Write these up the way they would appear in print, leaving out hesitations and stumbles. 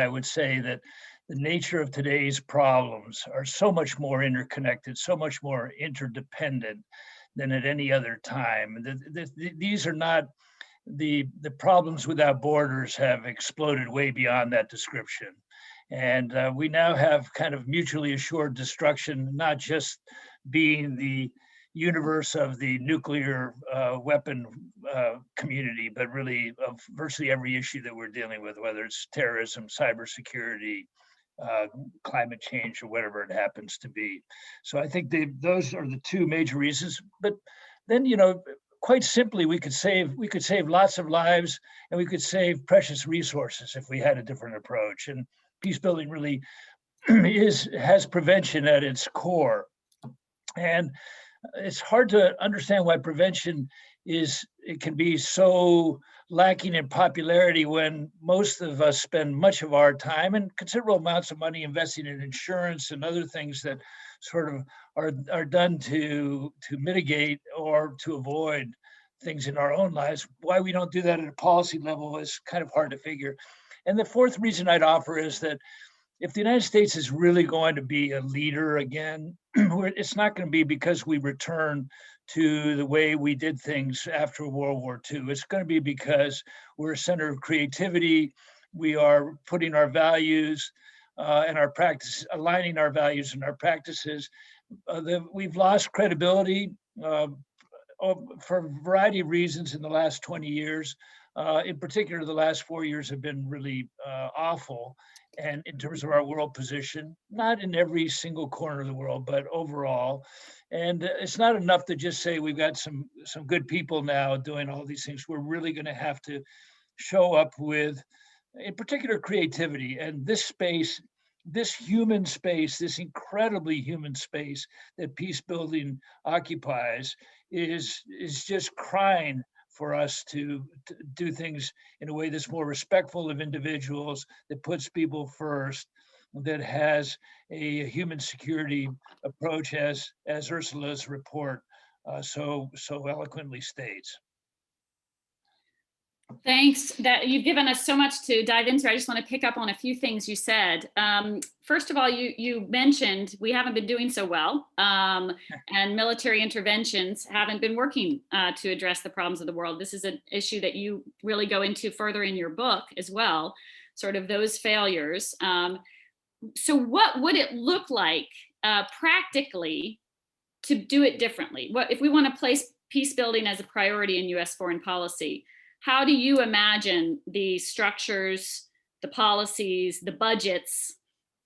I would say that the nature of today's problems are so much more interconnected, so much more interdependent than at any other time. These are not the problems without borders have exploded way beyond that description. And we now have kind of mutually assured destruction, not just being the universe of the nuclear weapon community, but really of virtually every issue that we're dealing with, whether it's terrorism, cybersecurity, climate change, or whatever it happens to be. So I think those are the two major reasons. But then, quite simply, we could save lots of lives, and we could save precious resources if we had a different approach. And peace building really has prevention at its core. And it's hard to understand why prevention can be so lacking in popularity when most of us spend much of our time and considerable amounts of money investing in insurance and other things that sort of are done to mitigate or to avoid things in our own lives. Why we don't do that at a policy level is kind of hard to figure. And the fourth reason I'd offer is that if the United States is really going to be a leader again, it's not going to be because we return to the way we did things after World War II. It's going to be because we're a center of creativity. We are putting our values and our practice, aligning our values and our practices. We've lost credibility for a variety of reasons in the last 20 years. In particular, the last 4 years have been really awful. And in terms of our world position, not in every single corner of the world, but overall. And it's not enough to just say we've got some good people now doing all these things. We're really going to have to show up with, in particular, creativity. And this space, this human space, this incredibly human space that peace building occupies is just crying for us to do things in a way that's more respectful of individuals, that puts people first, that has a human security approach, as Ursula's report so eloquently states. Thanks. That you've given us so much to dive into. I just want to pick up on a few things you said. First of all, you mentioned we haven't been doing so well, and military interventions haven't been working to address the problems of the world. This is an issue that you really go into further in your book as well, sort of those failures. So what would it look like practically to do it differently? What if we want to place peace building as a priority in U.S. foreign policy? How do you imagine the structures, the policies, the budgets?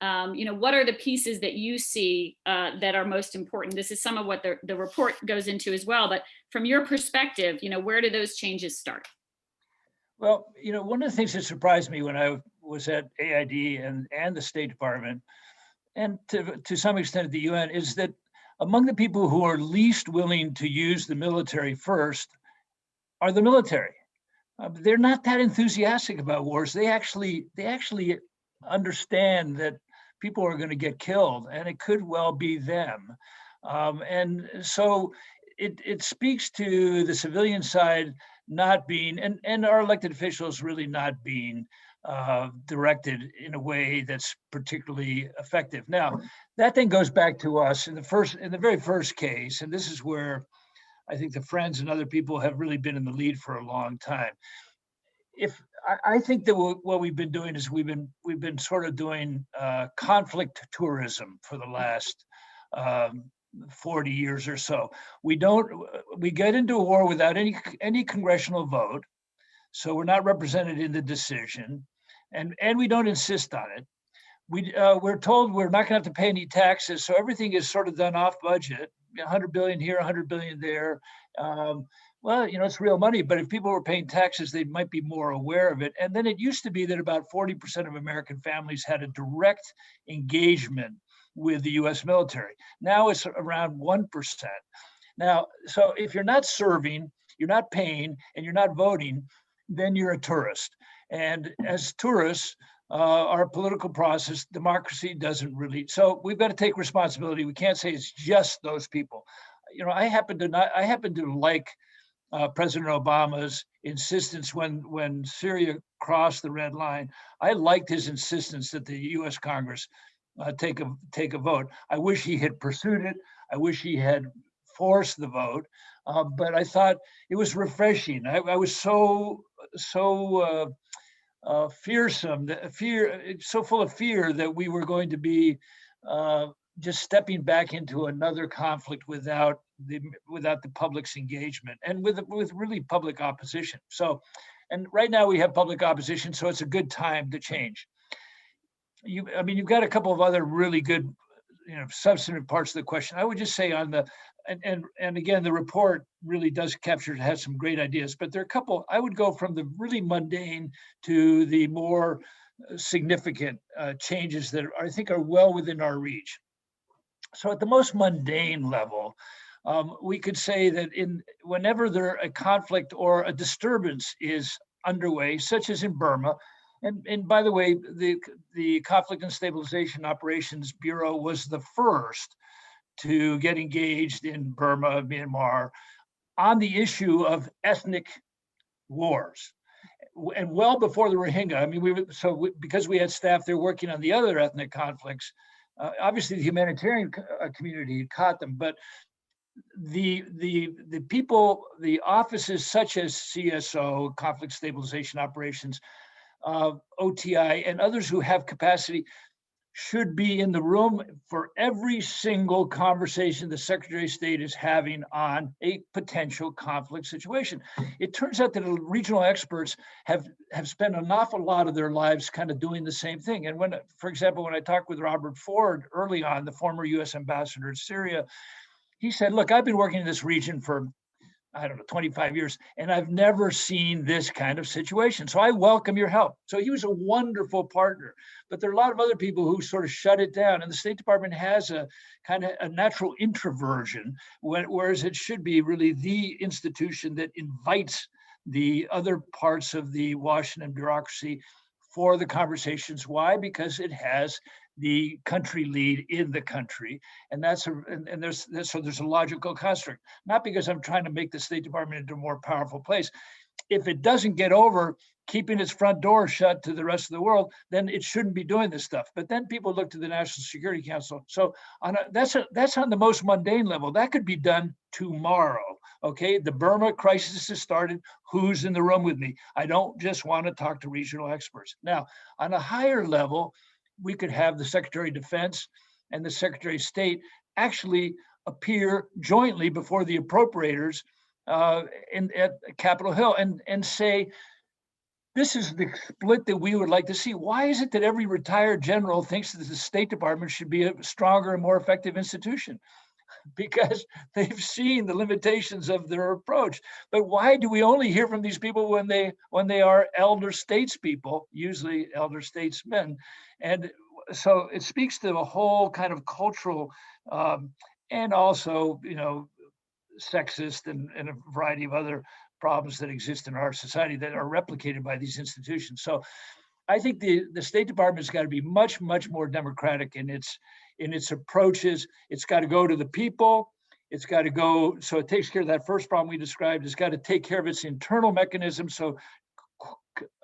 What are the pieces that you see that are most important? This is some of what the report goes into as well. But from your perspective, where do those changes start? Well, one of the things that surprised me when I was at AID and the State Department, and to some extent at the UN, is that among the people who are least willing to use the military first are the military. They're not that enthusiastic about wars. They actually understand that people are going to get killed, and it could well be them. And so it speaks to the civilian side not being, and our elected officials really not being directed in a way that's particularly effective. Now, that then goes back to us in the very first case, and this is where I think the Friends and other people have really been in the lead for a long time. I think that what we've been doing is we've been sort of doing conflict tourism for the last 40 years or so. We get into a war without any congressional vote, so we're not represented in the decision, and we don't insist on it. We're told we're not going to have to pay any taxes, so everything is sort of done off budget. 100 billion here, 100 billion there. Well, it's real money, but if people were paying taxes, they might be more aware of it. And then it used to be that about 40% of American families had a direct engagement with the US military. Now it's around 1%. Now, so if you're not serving, you're not paying, and you're not voting, then you're a tourist. And as tourists, our political process, democracy doesn't really, so we've got to take responsibility. We can't say it's just those people. I happen to like President Obama's insistence when Syria crossed the red line. I liked his insistence that the U.S. Congress take a vote. I wish he had pursued it. I wish he had forced the vote. But I thought it was refreshing. I was so fearsome, so full of fear that we were going to be just stepping back into another conflict without the public's engagement and with really public opposition. So, and right now we have public opposition, so it's a good time to change. You've got a couple of other really good, substantive parts of the question. I would just say on the, and again, the report really does capture, has some great ideas, but there are a couple, I would go from the really mundane to the more significant changes that I think are well within our reach. So at the most mundane level, we could say that whenever a conflict or a disturbance is underway, such as in Burma, and by the way, the Conflict and Stabilization Operations Bureau was the first to get engaged in Burma, Myanmar, on the issue of ethnic wars. And well before the Rohingya, because we had staff there working on the other ethnic conflicts, obviously the humanitarian community caught them, but the people, the offices such as CSO, Conflict Stabilization Operations, OTI, and others who have capacity should be in the room for every single conversation the Secretary of State is having on a potential conflict situation. It turns out that regional experts have spent an awful lot of their lives kind of doing the same thing. And for example, when I talked with Robert Ford early on, the former US ambassador in Syria, he said, look, I've been working in this region for 25 years, and I've never seen this kind of situation. So I welcome your help. So he was a wonderful partner, but there are a lot of other people who sort of shut it down. And the State Department has a kind of a natural introversion, whereas it should be really the institution that invites the other parts of the Washington bureaucracy for the conversations. Why? Because it has the country lead in the country, and there's a logical construct. Not because I'm trying to make the State Department into a more powerful place. If it doesn't get over keeping its front door shut to the rest of the world, then it shouldn't be doing this stuff. But then people look to the National Security Council. So that's on the most mundane level. That could be done tomorrow. Okay, the Burma crisis has started. Who's in the room with me? I don't just want to talk to regional experts. Now, on a higher level, we could have the Secretary of Defense and the Secretary of State actually appear jointly before the appropriators at Capitol Hill and say, this is the split that we would like to see. Why is it that every retired general thinks that the State Department should be a stronger and more effective institution? Because they've seen the limitations of their approach. But why do we only hear from these people when they are elder statespeople, usually elder statesmen? And so it speaks to a whole kind of cultural and also, sexist and a variety of other problems that exist in our society that are replicated by these institutions. So I think the State Department's got to be much, much more democratic in its approaches. It's got to go to the people. It's got to go, so it takes care of that first problem we described. It's got to take care of its internal mechanism. So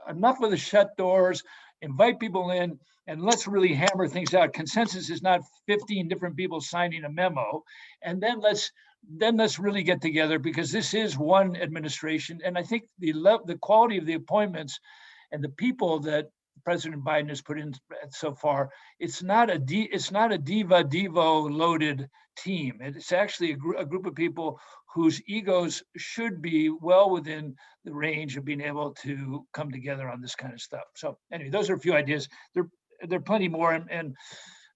enough of the shut doors, invite people in, and let's really hammer things out. Consensus is not 15 different people signing a memo. And then let's really get together, because this is one administration. And I think the quality of the appointments and the people that President Biden has put in so far, it's not a devo loaded team. It's actually a group of people whose egos should be well within the range of being able to come together on this kind of stuff. So anyway, those are a few ideas. There are plenty more, and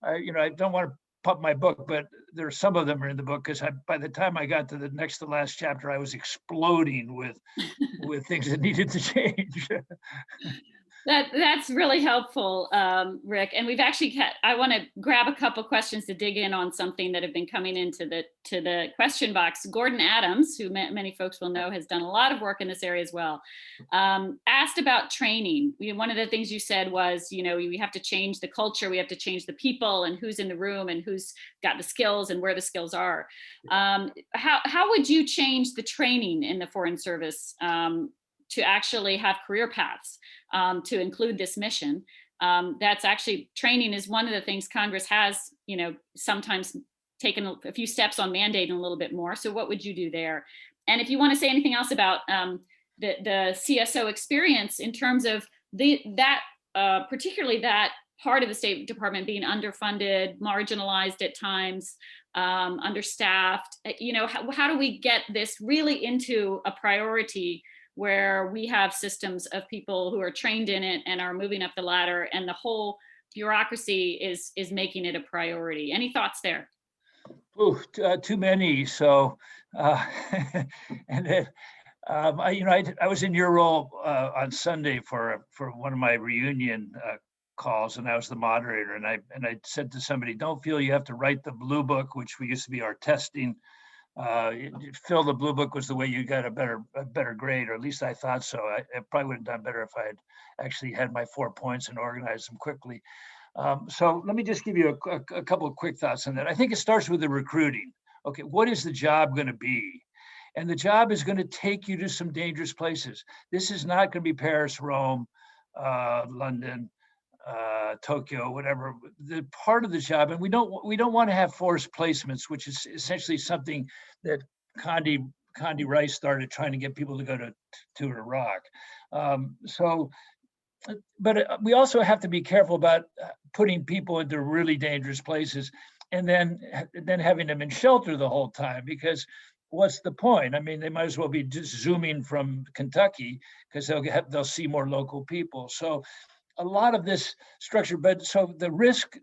I don't want to pump my book, but there are some of them are in the book, because by the time I got to the next to last chapter, I was exploding with things that needed to change. That's really helpful, Rick. And we've actually I want to grab a couple questions to dig in on something that have been coming into the question box. Gordon Adams, who many folks will know, has done a lot of work in this area as well. Asked about training. One of the things you said was, we have to change the culture, we have to change the people, and who's in the room, and who's got the skills, and where the skills are. How would you change the training in the Foreign Service to actually have career paths to include this mission? That's actually, training is one of the things Congress has, sometimes taken a few steps on mandating a little bit more. So what would you do there? And if you want to say anything else about the CSO experience in terms of particularly that part of the State Department being underfunded, marginalized at times, understaffed, how do we get this really into a priority where we have systems of people who are trained in it and are moving up the ladder, and the whole bureaucracy is making it a priority? Any thoughts there? Ooh, too many. So, and then, I was in your role on Sunday for one of my reunion calls, and I was the moderator, and I said to somebody, "Don't feel you have to write the blue book," which we used to be our testing. Fill the blue book was the way you got a better grade, or at least I thought so. I probably would have done better if I had actually had my 4 points and organized them quickly. So let me just give you a couple of quick thoughts on that. I think it starts with the recruiting. Okay, what is the job going to be? And the job is going to take you to some dangerous places. This is not going to be Paris, Rome, London, Tokyo, whatever. The part of the job, and we don't want to have forced placements, which is essentially something that Condi Rice started trying to get people to go to Iraq. But we also have to be careful about putting people into really dangerous places and then having them in shelter the whole time, because what's the point? I mean, they might as well be just zooming from Kentucky, because they'll see more local people. So a lot of this structure, but so the risk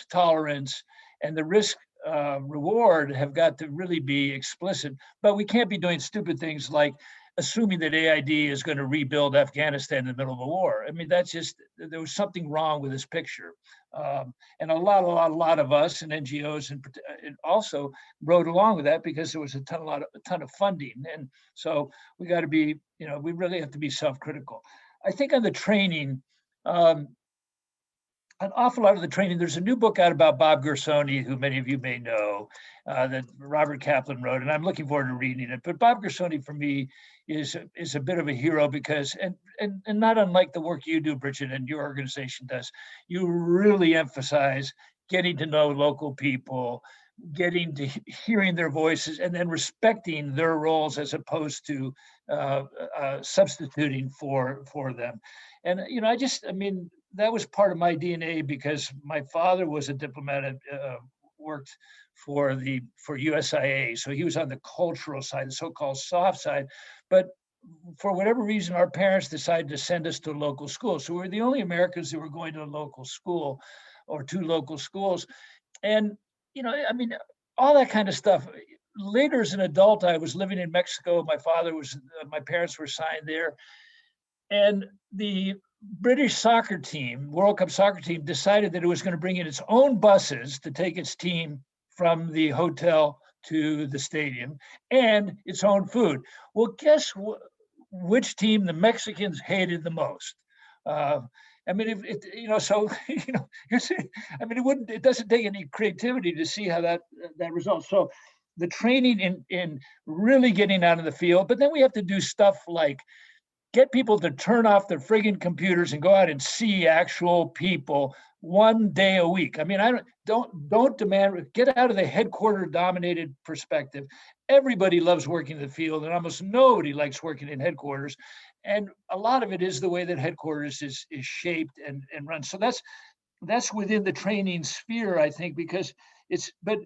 tolerance and the risk reward have got to really be explicit. But we can't be doing stupid things like assuming that AID is going to rebuild Afghanistan in the middle of a war. I mean, there was something wrong with this picture. And a lot of us and NGOs and also rode along with that, because there was a ton of funding. And so we got to be, we really have to be self-critical. I think on the training, an awful lot of the training, there's a new book out about Bob Gersony, who many of you may know, that Robert Kaplan wrote, and I'm looking forward to reading it. But Bob Gersony, for me, is a bit of a hero, because, and not unlike the work you do, Bridget, and your organization does, you really emphasize getting to know local people, getting to hearing their voices, and then respecting their roles as opposed to substituting for them. And that was part of my DNA, because my father was a diplomat and worked for USIA, so he was on the cultural side, the so-called soft side. But for whatever reason, our parents decided to send us to local schools. So we're the only Americans who were going to a local school or two local schools. And, all that kind of stuff. Later as an adult, I was living in Mexico. My parents were signed there. And the British soccer team, World Cup soccer team, decided that it was going to bring in its own buses to take its team from the hotel to the stadium, and its own food. Well, guess which team the Mexicans hated the most? It doesn't take any creativity to see how that results. So the training in really getting out of the field, but then we have to do stuff like get people to turn off their friggin' computers and go out and see actual people one day a week. I mean, don't demand, get out of the headquarter dominated perspective. Everybody loves working in the field, and almost nobody likes working in headquarters. And a lot of it is the way that headquarters is shaped and run. So that's within the training sphere, I think, because but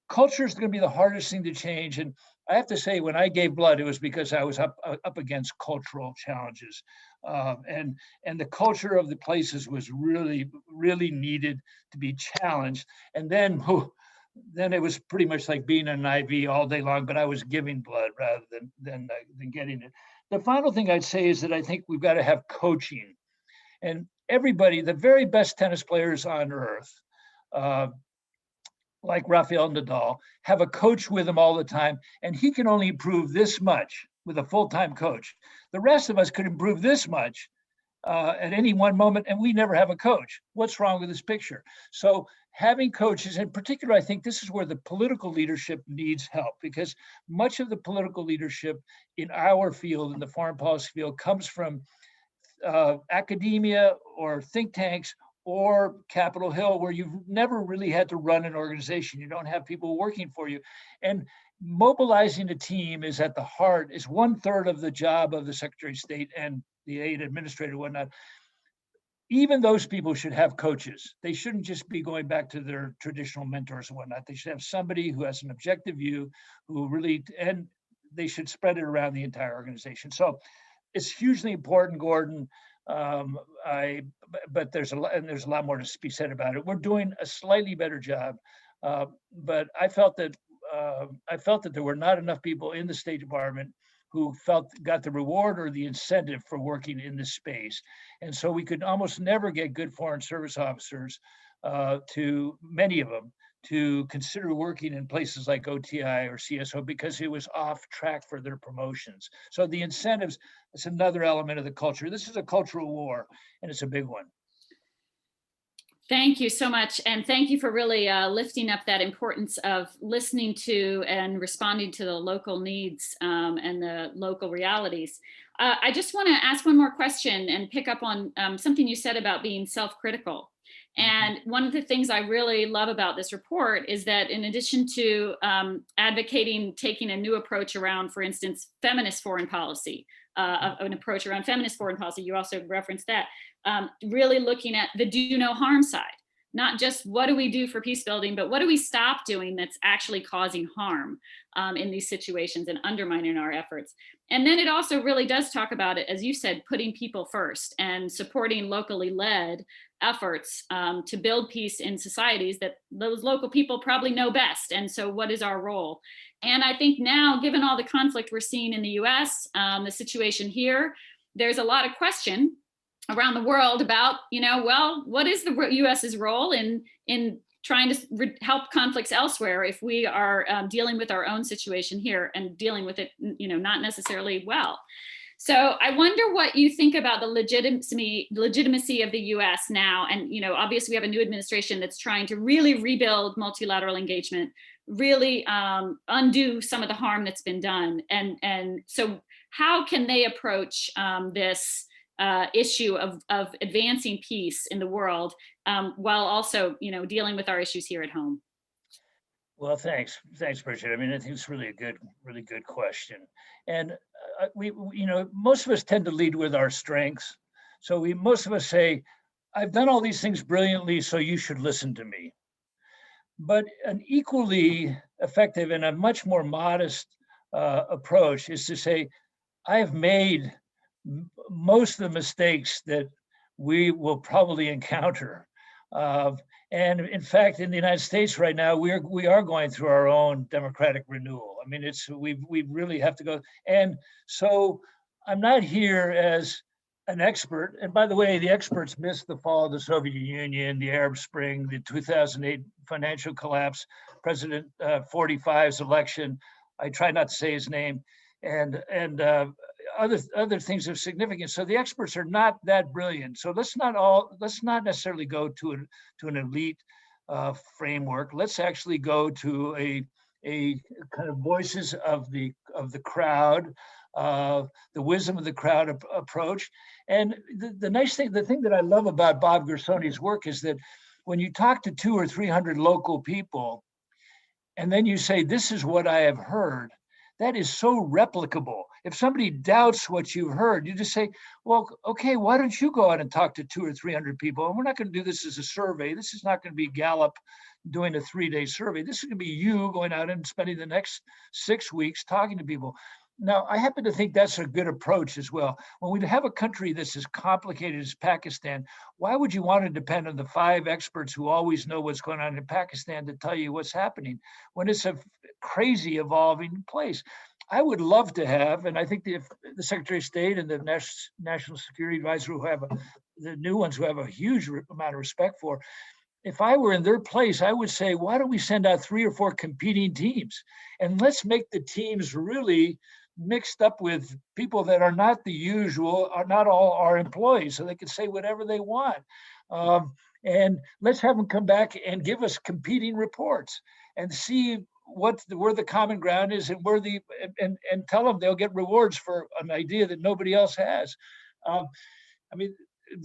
culture is going to be the hardest thing to change. And I have to say, when I gave blood, it was because I was up against cultural challenges, and the culture of the places was really, really needed to be challenged. And then it was pretty much like being an IV all day long, but I was giving blood rather than getting it. The final thing I'd say is that I think we've got to have coaching. And everybody, the very best tennis players on earth, like Rafael Nadal, have a coach with him all the time, and he can only improve this much with a full-time coach. The rest of us could improve this much at any one moment, and we never have a coach. What's wrong with this picture? So having coaches, in particular, I think this is where the political leadership needs help, because much of the political leadership in our field, in the foreign policy field, comes from academia or think tanks or Capitol Hill, where you've never really had to run an organization. You don't have people working for you. And mobilizing a team is at the heart, is 1/3 of the job of the Secretary of State and the aid administrator and whatnot. Even those people should have coaches. They shouldn't just be going back to their traditional mentors and whatnot. They should have somebody who has an objective view, who really, and they should spread it around the entire organization. So it's hugely important, Gordon. But there's a lot more to be said about it. We're doing a slightly better job, but I felt that there were not enough people in the State Department who got the reward or the incentive for working in this space. And so we could almost never get good Foreign Service officers, to many of them, to consider working in places like OTI or CSO because it was off track for their promotions. So the incentives, it's another element of the culture. This is a cultural war, and it's a big one. Thank you so much. And thank you for really lifting up that importance of listening to and responding to the local needs and the local realities. I just want to ask one more question and pick up on something you said about being self-critical. And one of the things I really love about this report is that in addition to advocating taking a new approach around, for instance, feminist foreign policy, an approach around feminist foreign policy, you also referenced that, really looking at the do no harm side, not just what do we do for peace building, but what do we stop doing that's actually causing harm in these situations and undermining our efforts. And then it also really does talk about it, as you said, putting people first and supporting locally led efforts to build peace in societies that those local people probably know best. And so what is our role? And I think now, given all the conflict we're seeing in the US, the situation here, there's a lot of question around the world about, well, what is the US's role in trying to help conflicts elsewhere if we are dealing with our own situation here and dealing with it, not necessarily well. So I wonder what you think about the legitimacy of the US now. And, obviously we have a new administration that's trying to really rebuild multilateral engagement, really undo some of the harm that's been done. And so how can they approach this issue of advancing peace in the world while also, dealing with our issues here at home? Well, thanks, Bridget. I mean, I think it's really good question. And we, most of us tend to lead with our strengths. So most of us say, I've done all these things brilliantly, so you should listen to me. But an equally effective and a much more modest approach is to say, I have made most of the mistakes that we will probably encounter. And in fact, in the United States right now, we are going through our own democratic renewal. I mean, we really have to go. And so I'm not here as an expert. And by the way, the experts missed the fall of the Soviet Union, the Arab Spring, the 2008 financial collapse, President 45's election. I try not to say his name, and other things of significance. So the experts are not that brilliant. So let's not necessarily go to an elite framework. Let's actually go to a kind of voices of the crowd, the wisdom of the crowd approach. And the thing that I love about Bob Gersoni's work is that when you talk to 200 or 300 local people, and then you say, this is what I have heard, that is so replicable. If somebody doubts what you've heard, you just say, well, okay, why don't you go out and talk to 200 or 300 people? And we're not going to do this as a survey. This is not going to be Gallup doing a 3-day survey. This is going to be you going out and spending the next 6 weeks talking to people. Now, I happen to think that's a good approach as well. When we have a country that's as complicated as Pakistan, why would you want to depend on the 5 experts who always know what's going on in Pakistan to tell you what's happening when it's a crazy evolving place? I would love to have, and I think the Secretary of State and the National Security Advisor who have the new ones who have a huge amount of respect for, if I were in their place, I would say, why don't we send out 3 or 4 competing teams? And let's make the teams really mixed up with people that are not the usual, are not all our employees, so they can say whatever they want. And let's have them come back and give us competing reports and see where the common ground is, and and tell them they'll get rewards for an idea that nobody else has. I mean,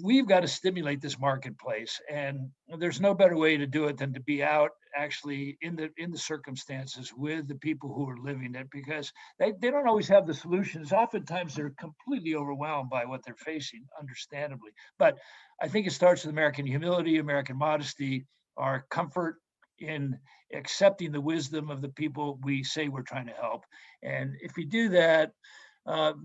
we've got to stimulate this marketplace, and there's no better way to do it than to be out actually in the circumstances with the people who are living it, because they don't always have the solutions. Oftentimes they're completely overwhelmed by what they're facing, understandably. But I think it starts with American humility, American modesty, our comfort in accepting the wisdom of the people we say we're trying to help. And if you do that,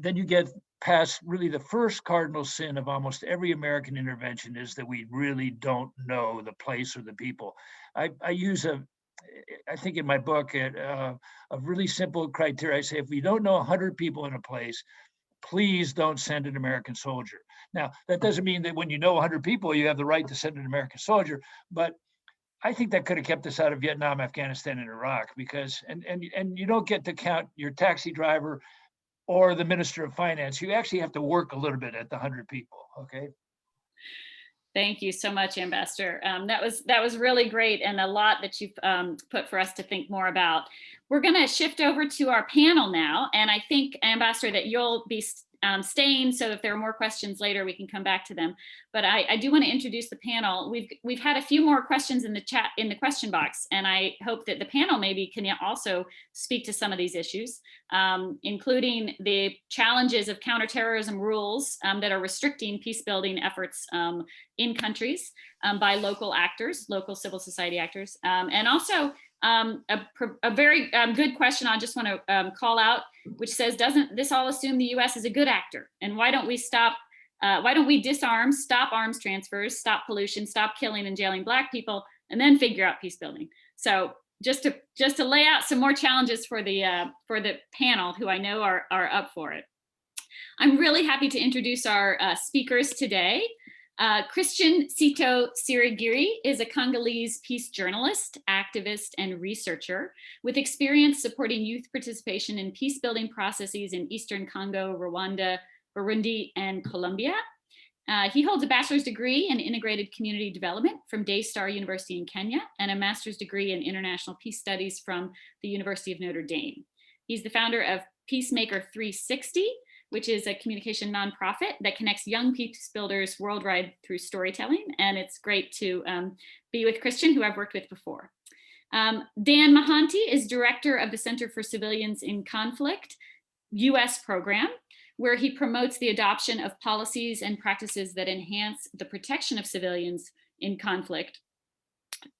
then you get past really the first cardinal sin of almost every American intervention, is that we really don't know the place or the people. I use I think in my book, a really simple criteria. I say, if we don't know 100 people in a place, please don't send an American soldier. Now, that doesn't mean that when you know 100 people, you have the right to send an American soldier, but I think that could have kept us out of Vietnam, Afghanistan, and Iraq, because, and you don't get to count your taxi driver or the Minister of Finance. You actually have to work a little bit at the 100 people, okay? Thank you so much, Ambassador. That was really great, and a lot that you've put for us to think more about. We're going to shift over to our panel now, and I think, Ambassador, that you'll be staying, so if there are more questions later, we can come back to them. But I do want to introduce the panel. We've had a few more questions in the chat, in the question box, and I hope that the panel maybe can also speak to some of these issues, including the challenges of counterterrorism rules that are restricting peace building efforts in countries by local actors, local civil society actors, and also a very good question I just want to call out, which says, doesn't this all assume the US is a good actor? And why don't we disarm, stop arms transfers, stop pollution, stop killing and jailing Black people, and then figure out peace building? So just to lay out some more challenges for the panel, who I know are up for it. I'm really happy to introduce our speakers today. Christian Cito Cirhigiri is a Congolese peace journalist, activist, and researcher with experience supporting youth participation in peace building processes in Eastern Congo, Rwanda, Burundi, and Colombia. He holds a bachelor's degree in integrated community development from Daystar University in Kenya and a master's degree in international peace studies from the University of Notre Dame. He's the founder of Peacemaker 360, which is a communication nonprofit that connects young peace builders worldwide through storytelling. And it's great to be with Christian, who I've worked with before. Dan Mahanty is director of the Center for Civilians in Conflict US program, where he promotes the adoption of policies and practices that enhance the protection of civilians in conflict,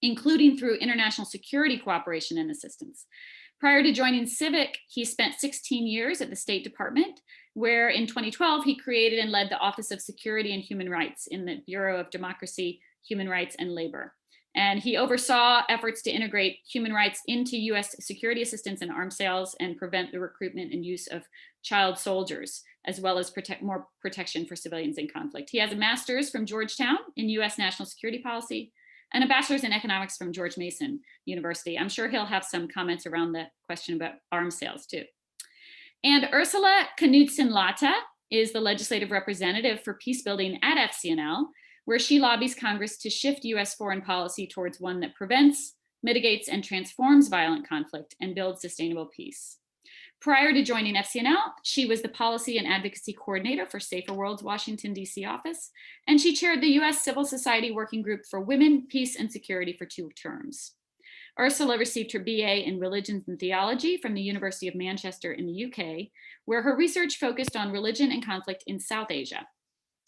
including through international security cooperation and assistance. Prior to joining Civic, he spent 16 years at the State Department, where in 2012, he created and led the Office of Security and Human Rights in the Bureau of Democracy, Human Rights, and Labor. And he oversaw efforts to integrate human rights into US security assistance and arms sales and prevent the recruitment and use of child soldiers, as well as more protection for civilians in conflict. He has a master's from Georgetown in US national security policy and a bachelor's in economics from George Mason University. I'm sure he'll have some comments around the question about arms sales too. And Ursula Knudsen-Lata is the legislative representative for peace building at FCNL, where she lobbies Congress to shift US foreign policy towards one that prevents, mitigates, and transforms violent conflict and builds sustainable peace. Prior to joining FCNL, she was the policy and advocacy coordinator for Safer World's Washington, D.C. office, and she chaired the US Civil Society Working Group for Women, Peace, and Security for 2 terms. Ursula received her BA in Religions and Theology from the University of Manchester in the UK, where her research focused on religion and conflict in South Asia.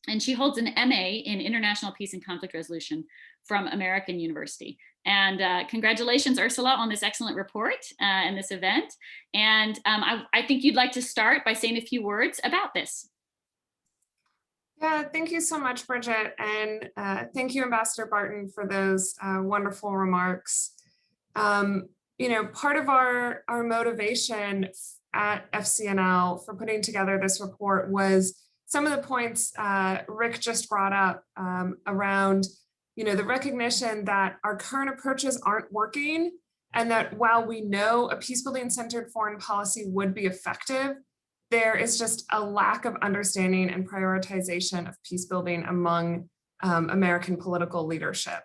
And she holds an MA in International Peace and Conflict Resolution from American University. And congratulations, Ursula, on this excellent report and this event. And I think you'd like to start by saying a few words about this. Yeah, thank you so much, Bridget. And thank you, Ambassador Barton, for those wonderful remarks. You know, part of our motivation at FCNL for putting together this report was some of the points Rick just brought up around, the recognition that our current approaches aren't working, and that while we know a peacebuilding centered foreign policy would be effective, there is just a lack of understanding and prioritization of peacebuilding among American political leadership.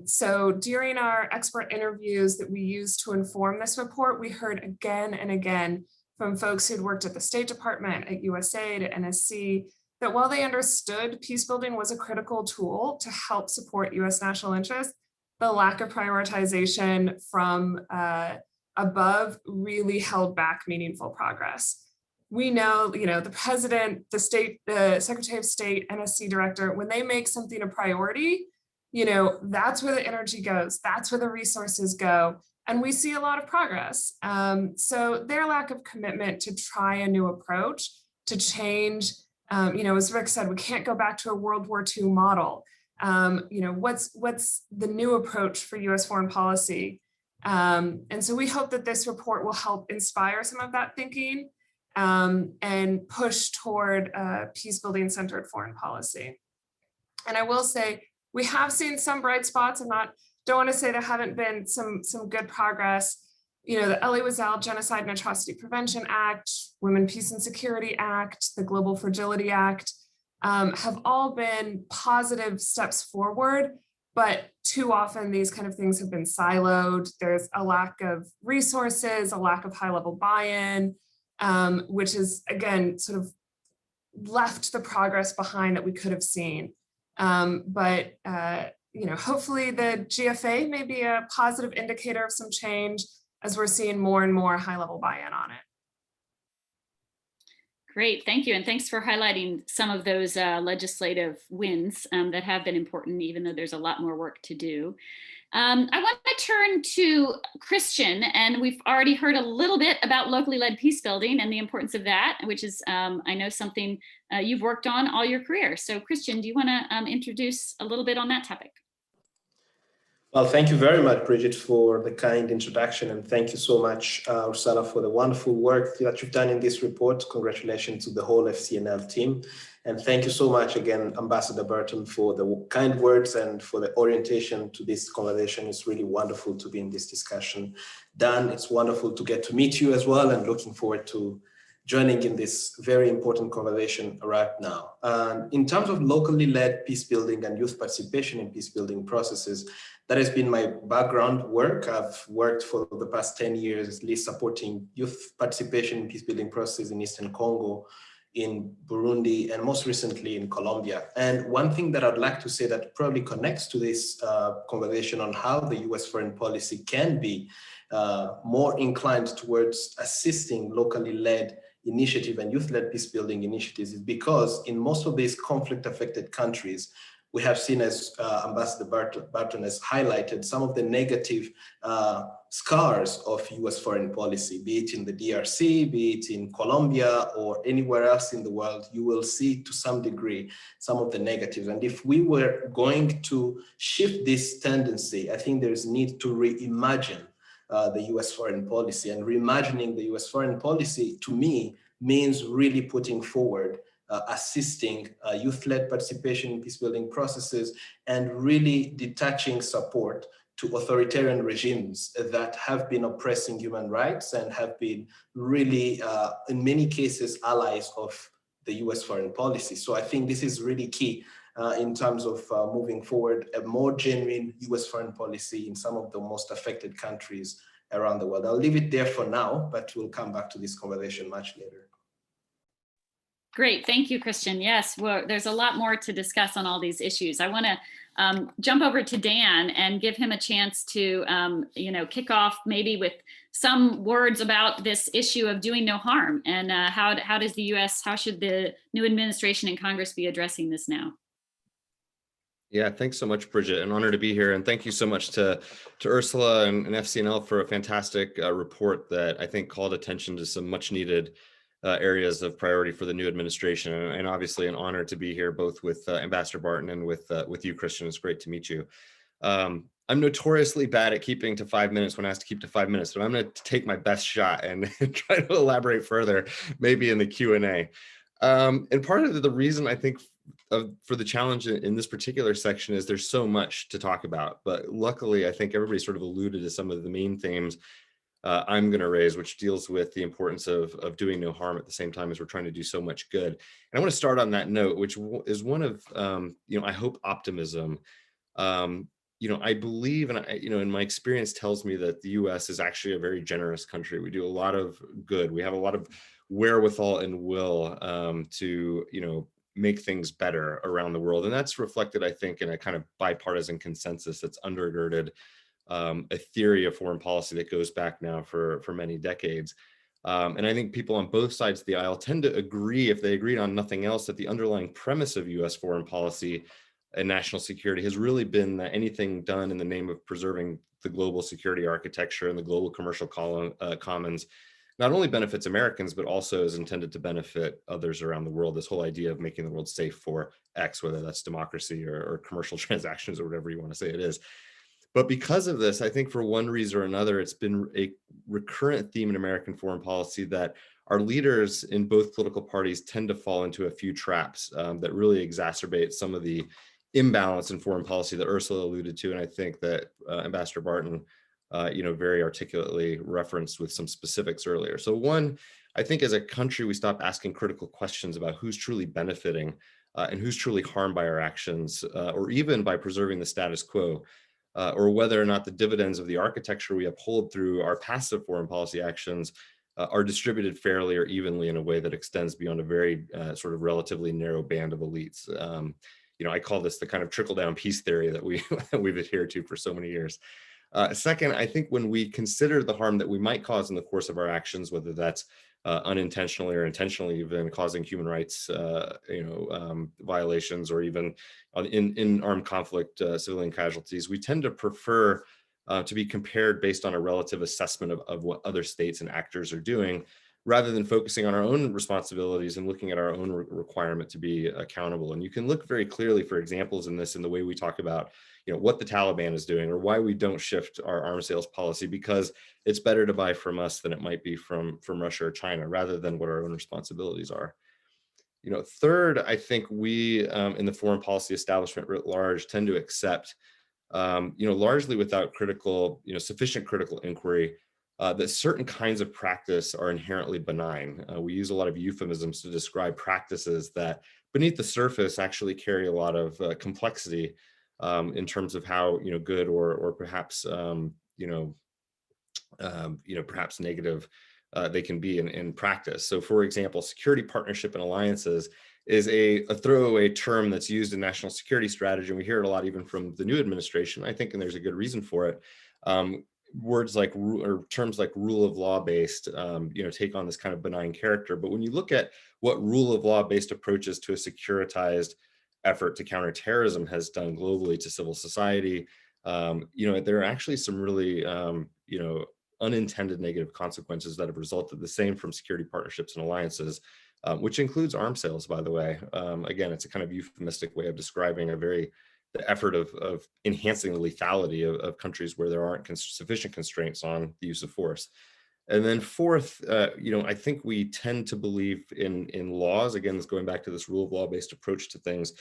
So during our expert interviews that we used to inform this report, we heard again and again from folks who'd worked at the State Department, at USAID, at NSC, that while they understood peacebuilding was a critical tool to help support US national interests, the lack of prioritization from above really held back meaningful progress. We know, the president, the Secretary of State, NSC director, when they make something a priority, that's where the energy goes, that's where the resources go. And we see a lot of progress. So their lack of commitment to try a new approach, to change, as Rick said, we can't go back to a World War II model. What's the new approach for US foreign policy? And so we hope that this report will help inspire some of that thinking and push toward peace-building centered foreign policy. And I will say, we have seen some bright spots. Don't want to say there haven't been some good progress. The Elie Wiesel Genocide and Atrocity Prevention Act, Women, Peace and Security Act, the Global Fragility Act have all been positive steps forward, but too often these kind of things have been siloed. There's a lack of resources, a lack of high-level buy-in, which is, again, sort of left the progress behind that we could have seen. But hopefully the GFA may be a positive indicator of some change as we're seeing more and more high-level buy-in on it. Great, thank you. And thanks for highlighting some of those legislative wins that have been important, even though there's a lot more work to do. I want to turn to Christian, and we've already heard a little bit about locally led peace building and the importance of that, which is, I know, something you've worked on all your career. So Christian, do you want to introduce a little bit on that topic? Well, thank you very much, Bridget, for the kind introduction. And thank you so much, Ursula, for the wonderful work that you've done in this report. Congratulations to the whole FCNL team. And thank you so much again, Ambassador Barton, for the kind words and for the orientation to this conversation. It's really wonderful to be in this discussion. Dan, it's wonderful to get to meet you as well, and looking forward to joining in this very important conversation right now. In terms of locally led peace building and youth participation in peace building processes, that has been my background work. I've worked for the past 10 years, at least, supporting youth participation in peace building processes in Eastern Congo, in Burundi, and most recently in Colombia. And one thing that I'd like to say that probably connects to this conversation on how the US foreign policy can be more inclined towards assisting locally led initiative and youth-led peace building initiatives is because in most of these conflict affected countries, we have seen, as Ambassador Barton has highlighted, some of the negative scars of US foreign policy, be it in the DRC, be it in Colombia or anywhere else in the world. You will see to some degree some of the negatives. And if we were going to shift this tendency, I think there's need to reimagine the US foreign policy. And reimagining the US foreign policy, to me, means really putting forward assisting youth-led participation in peace-building processes and really detaching support to authoritarian regimes that have been oppressing human rights and have been really, in many cases, allies of the US foreign policy. So I think this is really key in terms of moving forward a more genuine US foreign policy in some of the most affected countries around the world. I'll leave it there for now, but we'll come back to this conversation much later. Great, thank you, Christian. Yes, well, there's a lot more to discuss on all these issues. I want to jump over to Dan and give him a chance to, kick off maybe with some words about this issue of doing no harm, and how does the U.S., how should the new administration and Congress be addressing this now? Yeah, thanks so much, Bridget. An honor to be here. And thank you so much to Ursula and FCNL for a fantastic report that I think called attention to some much needed areas of priority for the new administration. And obviously an honor to be here both with Ambassador Barton and with you, Christian. It's great to meet you. I'm notoriously bad at keeping to 5 minutes when asked to keep to 5 minutes, but I'm going to take my best shot and try to elaborate further, maybe in the Q&A. And part of the reason I think for the challenge in this particular section is there's so much to talk about, but luckily I think everybody sort of alluded to some of the main themes I'm going to raise, which deals with the importance of doing no harm at the same time as we're trying to do so much good. And I want to start on that note, which is one of, I hope optimism. I believe, and in my experience tells me that the US is actually a very generous country. We do a lot of good. We have a lot of wherewithal and will to, make things better around the world. And that's reflected, I think, in a kind of bipartisan consensus that's undergirded a theory of foreign policy that goes back now for many decades. And I think people on both sides of the aisle tend to agree, if they agreed on nothing else, that the underlying premise of US foreign policy and national security has really been that anything done in the name of preserving the global security architecture and the global commercial commons not only benefits Americans, but also is intended to benefit others around the world. This whole idea of making the world safe for X, whether that's democracy or commercial transactions or whatever you want to say it is. But because of this, I think for one reason or another, it's been a recurrent theme in American foreign policy that our leaders in both political parties tend to fall into a few traps that really exacerbate some of the imbalance in foreign policy that Ursula alluded to. And I think that Ambassador Barton, very articulately referenced with some specifics earlier. So one, I think as a country, we stop asking critical questions about who's truly benefiting and who's truly harmed by our actions, or even by preserving the status quo. Or whether or not the dividends of the architecture we uphold through our passive foreign policy actions are distributed fairly or evenly in a way that extends beyond a very sort of relatively narrow band of elites. I call this the kind of trickle-down peace theory that we've adhered to for so many years. Second, I think when we consider the harm that we might cause in the course of our actions, whether that's unintentionally or intentionally even causing human rights violations, or even in armed conflict civilian casualties, we tend to prefer to be compared based on a relative assessment of what other states and actors are doing, rather than focusing on our own responsibilities and looking at our own requirement to be accountable. And you can look very clearly for examples in this in the way we talk about what the Taliban is doing, or why we don't shift our arms sales policy, because it's better to buy from us than it might be from Russia or China, rather than what our own responsibilities are. Third, I think we in the foreign policy establishment writ large tend to accept, largely without sufficient critical inquiry, that certain kinds of practice are inherently benign. We use a lot of euphemisms to describe practices that beneath the surface actually carry a lot of complexity in terms of how good or perhaps perhaps negative they can be in practice. So for example, security partnership and alliances is a throwaway term that's used in national security strategy, and we hear it a lot even from the new administration, I think, and there's a good reason for it. Words like, or terms like rule of law based, take on this kind of benign character. But when you look at what rule of law based approaches to a securitized effort to counter terrorism has done globally to civil society, there are actually some really, unintended negative consequences that have resulted, the same from security partnerships and alliances, which includes arms sales, by the way. Again, it's a kind of euphemistic way of describing the effort of enhancing the lethality of countries where there aren't sufficient constraints on the use of force. And then fourth, I think we tend to believe in laws. Again, it's going back to this rule of law-based approach to things.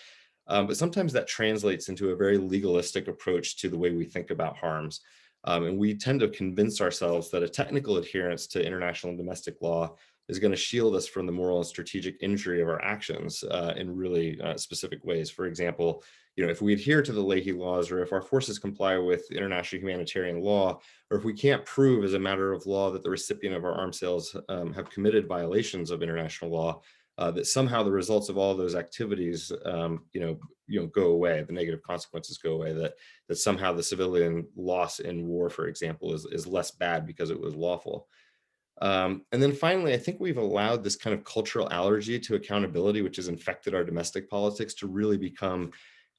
But sometimes that translates into a very legalistic approach to the way we think about harms. And we tend to convince ourselves that a technical adherence to international and domestic law is going to shield us from the moral and strategic injury of our actions in really specific ways. For example, if we adhere to the Leahy laws, or if our forces comply with international humanitarian law, or if we can't prove as a matter of law that the recipient of our arms sales have committed violations of international law, that somehow the results of all those activities, go away, the negative consequences go away, that somehow the civilian loss in war, for example, is less bad because it was lawful. And then finally, I think we've allowed this kind of cultural allergy to accountability, which has infected our domestic politics, to really become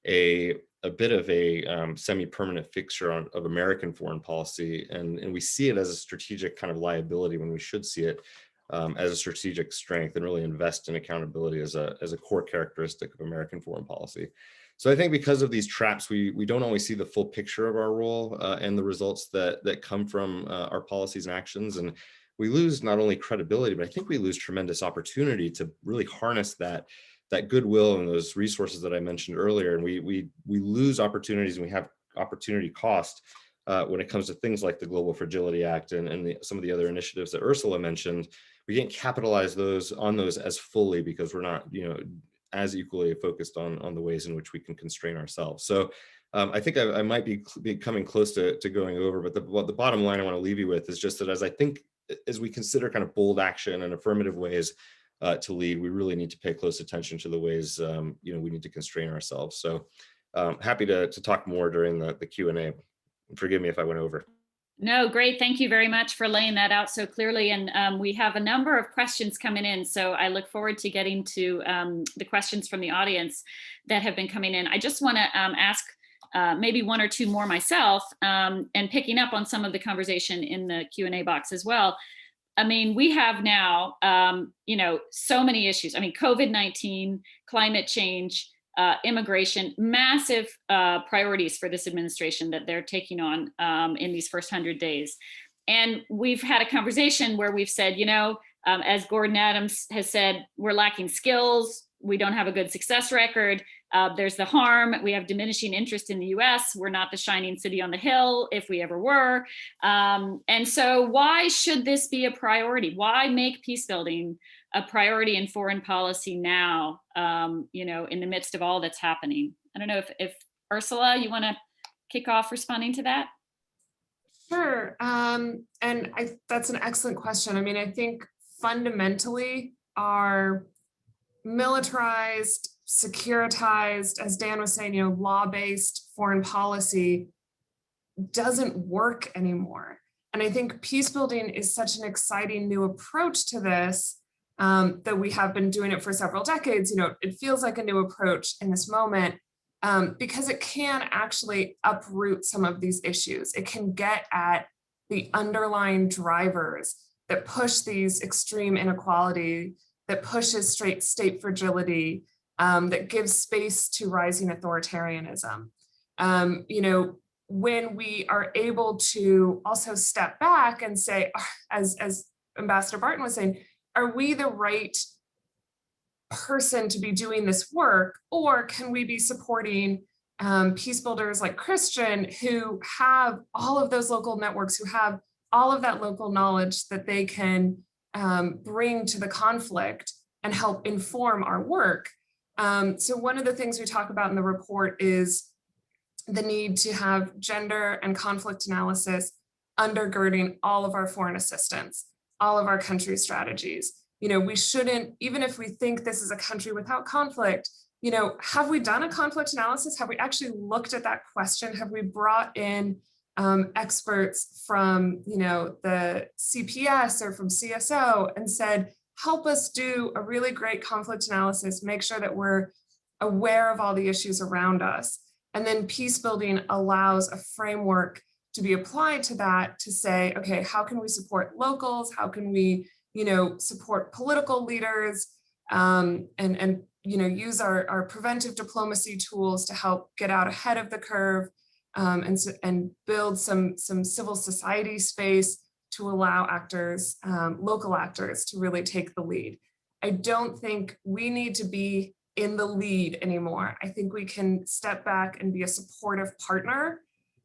a bit of a semi-permanent fixture of American foreign policy. And we see it as a strategic kind of liability when we should see it as a strategic strength, and really invest in accountability as a core characteristic of American foreign policy. So I think because of these traps, we don't always see the full picture of our role and the results that come from our policies and actions. And we lose not only credibility, but I think we lose tremendous opportunity to really harness that goodwill and those resources that I mentioned earlier. And we lose opportunities, and we have opportunity cost when it comes to things like the Global Fragility Act and some of the other initiatives that Ursula mentioned. We can't capitalize on those as fully because we're not, as equally focused on the ways in which we can constrain ourselves. So I think I might be coming close to going over, but the bottom line I want to leave you with is just that as we consider kind of bold action and affirmative ways to lead, we really need to pay close attention to the ways we need to constrain ourselves. So happy to talk more during the Q&A. Forgive me if I went over. No, great. Thank you very much for laying that out so clearly. And we have a number of questions coming in. So I look forward to getting to the questions from the audience that have been coming in. I just want to ask maybe one or two more myself, and picking up on some of the conversation in the Q&A box as well. I mean, we have now, so many issues. I mean, COVID-19, climate change, immigration, massive priorities for this administration that they're taking on in these first 100 days. And we've had a conversation where we've said, as Gordon Adams has said, we're lacking skills. We don't have a good success record. There's the harm. We have diminishing interest in the US. We're not the shining city on the hill, if we ever were. And so why should this be a priority? Why make peace building a priority in foreign policy now, in the midst of all that's happening? I don't know if Ursula, you want to kick off responding to that? Sure. That's an excellent question. I mean, I think fundamentally our militarized, securitized, as Dan was saying, law-based foreign policy doesn't work anymore. And I think peace building is such an exciting new approach to this that we have been doing it for several decades. It feels like a new approach in this moment because it can actually uproot some of these issues. It can get at the underlying drivers that push these extreme inequality, that pushes straight state fragility, that gives space to rising authoritarianism. When we are able to also step back and say, as Ambassador Barton was saying, are we the right person to be doing this work, or can we be supporting peace builders like Christian, who have all of those local networks, who have all of that local knowledge that they can bring to the conflict and help inform our work? So one of the things we talk about in the report is the need to have gender and conflict analysis undergirding all of our foreign assistance, all of our country strategies. We shouldn't, even if we think this is a country without conflict, have we done a conflict analysis? Have we actually looked at that question? Have we brought in experts from, the CPS or from CSO and said, help us do a really great conflict analysis, make sure that we're aware of all the issues around us. And then peace building allows a framework to be applied to that, to say, okay, how can we support locals? How can we, support political leaders and use our preventive diplomacy tools to help get out ahead of the curve and build some civil society space to allow actors, local actors, to really take the lead. I don't think we need to be in the lead anymore. I think we can step back and be a supportive partner.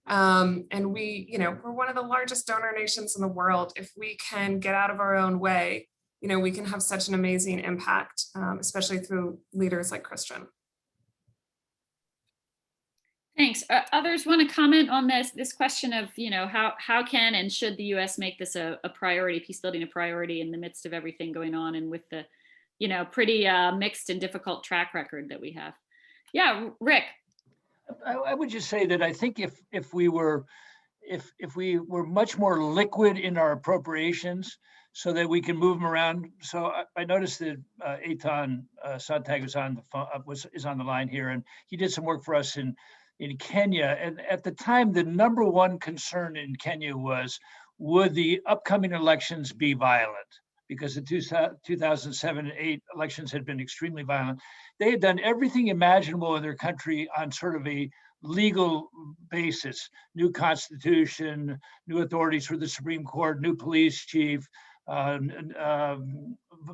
And we're one of the largest donor nations in the world. If we can get out of our own way, we can have such an amazing impact, especially through leaders like Christian. Thanks. Others want to comment on this question of, how can and should the U.S. make this a priority, peace building a priority in the midst of everything going on and with the, pretty mixed and difficult track record that we have? Yeah, Rick. I would just say that I think if we were much more liquid in our appropriations, so that we can move them around. So I noticed that Eitan Sontag is on the line here, and he did some work for us in Kenya. And at the time, the number one concern in Kenya was, would the upcoming elections be violent? Because the 2007 and 2008 elections had been extremely violent. They had done everything imaginable in their country on sort of a legal basis: new constitution, new authorities for the Supreme Court, new police chief,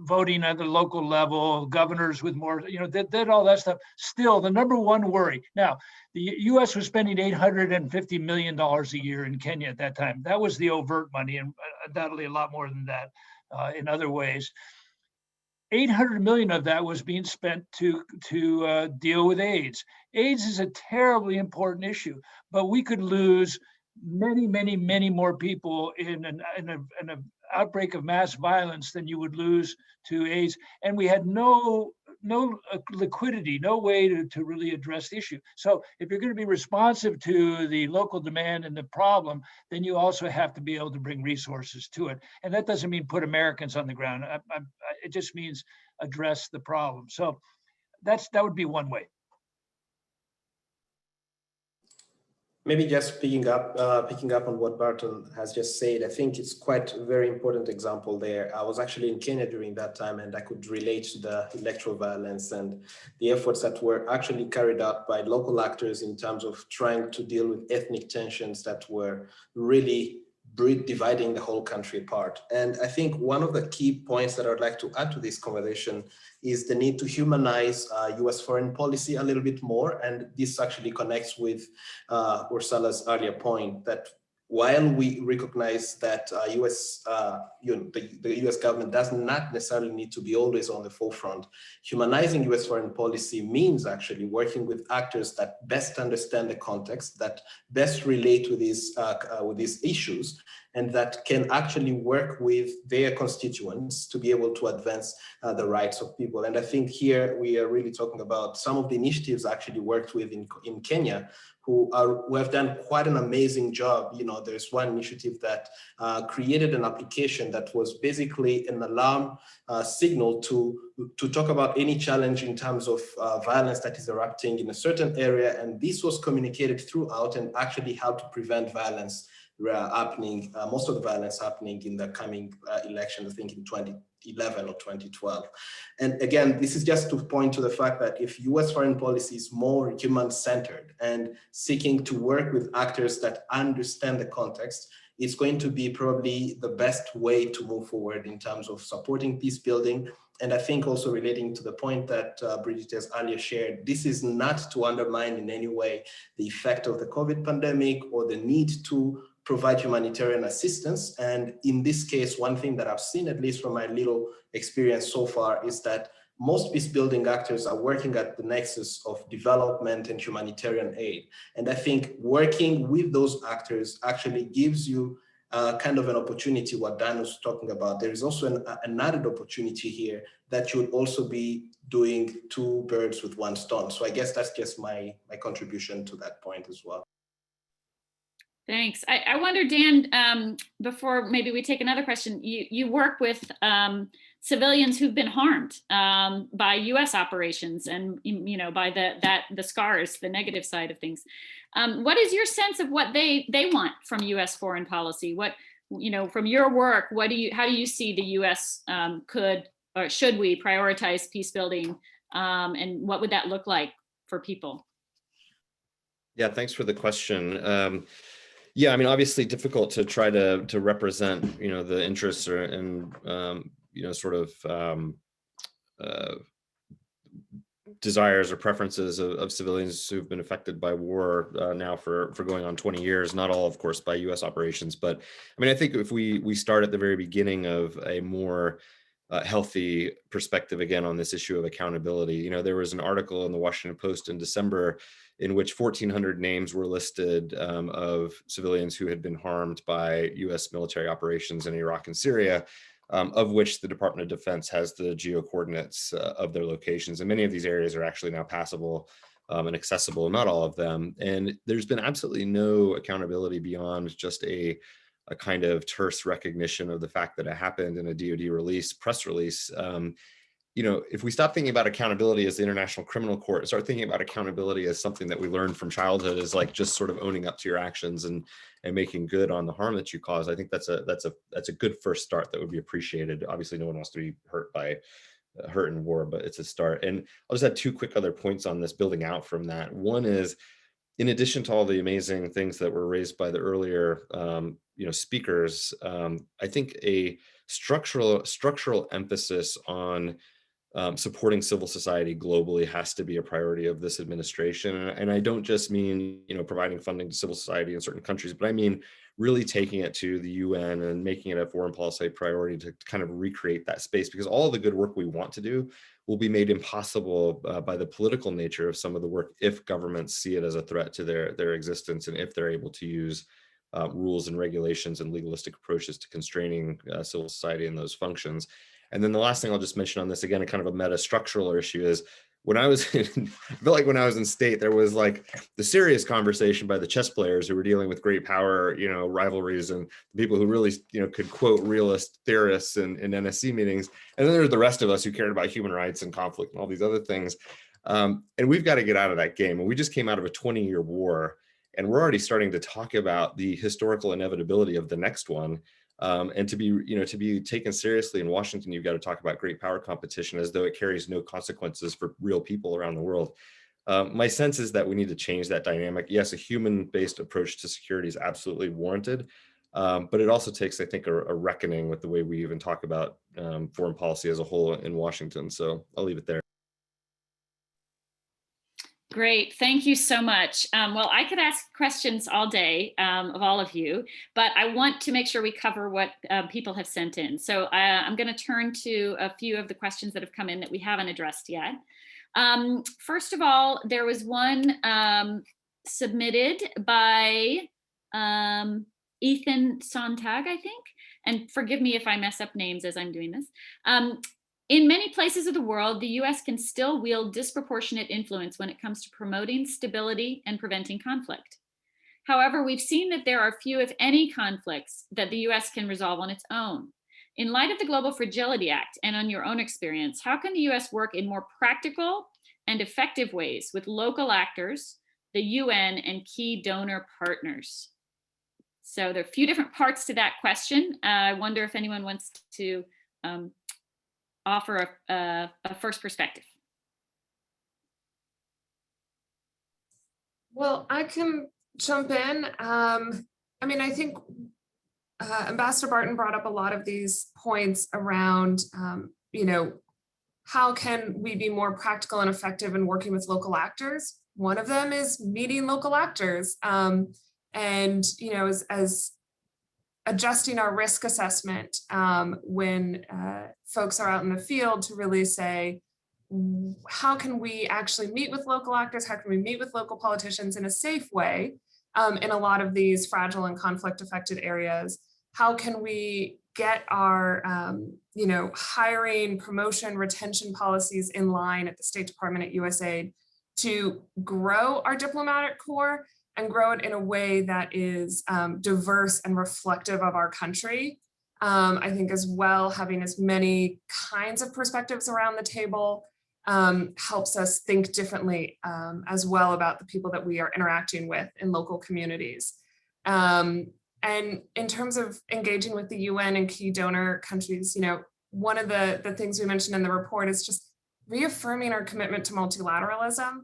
voting at the local level, governors with more, did all that stuff. Still, the number one worry. Now, the U.S. was spending $850 million a year in Kenya at that time. That was the overt money, and undoubtedly a lot more than that in other ways. 800 million of that was being spent to deal with AIDS. AIDS is a terribly important issue, but we could lose many more people in an outbreak of mass violence than you would lose to AIDS. And we had no liquidity, no way to really address the issue. So if you're going to be responsive to the local demand and the problem, then you also have to be able to bring resources to it. And that doesn't mean put Americans on the ground. It just means address the problem. So that would be one way. Maybe just picking up on what Barton has just said, I think it's quite a very important example there. I was actually in Kenya during that time, and I could relate to the electoral violence and the efforts that were actually carried out by local actors in terms of trying to deal with ethnic tensions that were really dividing the whole country apart. And I think one of the key points that I'd like to add to this conversation is the need to humanize US foreign policy a little bit more. And this actually connects with Ursula's earlier point that while we recognize that the US government does not necessarily need to be always on the forefront, humanizing US foreign policy means actually working with actors that best understand the context, that best relate with these issues, and that can actually work with their constituents to be able to advance the rights of people. And I think here we are really talking about some of the initiatives I actually worked with in Kenya, who have done quite an amazing job. There's one initiative that created an application that was basically an alarm signal to talk about any challenge in terms of violence that is erupting in a certain area. And this was communicated throughout and actually helped to prevent violence happening, most of the violence happening in the coming election, I think in 2011 or 2012. And again, this is just to point to the fact that if US foreign policy is more human-centered and seeking to work with actors that understand the context, it's going to be probably the best way to move forward in terms of supporting peace building. And I think also relating to the point that Bridget has earlier shared, this is not to undermine in any way the effect of the COVID pandemic or the need to provide humanitarian assistance. And in this case, one thing that I've seen, at least from my little experience so far, is that most peace building actors are working at the nexus of development and humanitarian aid. And I think working with those actors actually gives you kind of an opportunity, what Dan was talking about. There is also an added opportunity here that you would also be doing two birds with one stone. So I guess that's just my contribution to that point as well. Thanks. I wonder, Dan, before maybe we take another question, you work with civilians who've been harmed by U.S. operations and, by the scars, the negative side of things. What is your sense of what they want from U.S. foreign policy? What, from your work, how do you see the U.S. could or should we prioritize peace building, and what would that look like for people? Yeah, thanks for the question. Yeah, I mean, obviously difficult to try to represent, the interests and, sort of desires or preferences of civilians who've been affected by war now for going on 20 years, not all, of course, by US operations. But I mean, I think if we start at the very beginning of a more healthy perspective again on this issue of accountability, there was an article in the Washington Post in December in which 1,400 names were listed of civilians who had been harmed by US military operations in Iraq and Syria, of which the Department of Defense has the geo coordinates of their locations. And many of these areas are actually now passable and accessible, not all of them. And there's been absolutely no accountability beyond just a kind of terse recognition of the fact that it happened in a DoD press release. If we stop thinking about accountability as the International Criminal Court and start thinking about accountability as something that we learned from childhood, is like just sort of owning up to your actions and making good on the harm that you cause, I think that's a good first start that would be appreciated. Obviously, no one wants to be hurt in war, but it's a start. And I'll just add two quick other points on this, building out from that. One is, in addition to all the amazing things that were raised by the earlier speakers, I think a structural emphasis on supporting civil society globally has to be a priority of this administration. And I don't just mean, providing funding to civil society in certain countries, but I mean really taking it to the UN and making it a foreign policy priority to kind of recreate that space, because all of the good work we want to do will be made impossible by the political nature of some of the work if governments see it as a threat to their existence, and if they're able to use rules and regulations and legalistic approaches to constraining civil society in those functions. And then the last thing I'll just mention on this, again, a kind of a meta structural issue, is when I was I feel like when I was in state, there was like the serious conversation by the chess players who were dealing with great power, rivalries, and people who really, could quote realist theorists in NSC meetings. And then there's the rest of us who cared about human rights and conflict and all these other things. And we've got to get out of that game. And we just came out of a 20-year war, and we're already starting to talk about the historical inevitability of the next one. And to be taken seriously in Washington, you've got to talk about great power competition as though it carries no consequences for real people around the world. My sense is that we need to change that dynamic. Yes, a human-based approach to security is absolutely warranted, but it also takes, I think, a reckoning with the way we even talk about foreign policy as a whole in Washington. So I'll leave it there. Great, thank you so much. Well, I could ask questions all day of all of you, but I want to make sure we cover what people have sent in. So I'm going to turn to a few of the questions that have come in that we haven't addressed yet. First of all, there was one submitted by Ethan Sontag, I think, and forgive me if I mess up names as I'm doing this. In many places of the world, the US can still wield disproportionate influence when it comes to promoting stability and preventing conflict. However, we've seen that there are few, if any, conflicts that the US can resolve on its own. In light of the Global Fragility Act and on your own experience, how can the US work in more practical and effective ways with local actors, the UN, and key donor partners? So there are a few different parts to that question. I wonder if anyone wants to offer a first perspective. Well, I can jump in. I think Ambassador Barton brought up a lot of these points around, how can we be more practical and effective in working with local actors? One of them is meeting local actors, as adjusting our risk assessment when folks are out in the field, to really say, how can we actually meet with local actors? How can we meet with local politicians in a safe way in a lot of these fragile and conflict affected areas? How can we get our hiring, promotion, retention policies in line at the State Department, at USAID, to grow our diplomatic corps and grow it in a way that is diverse and reflective of our country? I think as well, having as many kinds of perspectives around the table helps us think differently as well about the people that we are interacting with in local communities. And in terms of engaging with the UN and key donor countries, one of the things we mentioned in the report is just reaffirming our commitment to multilateralism.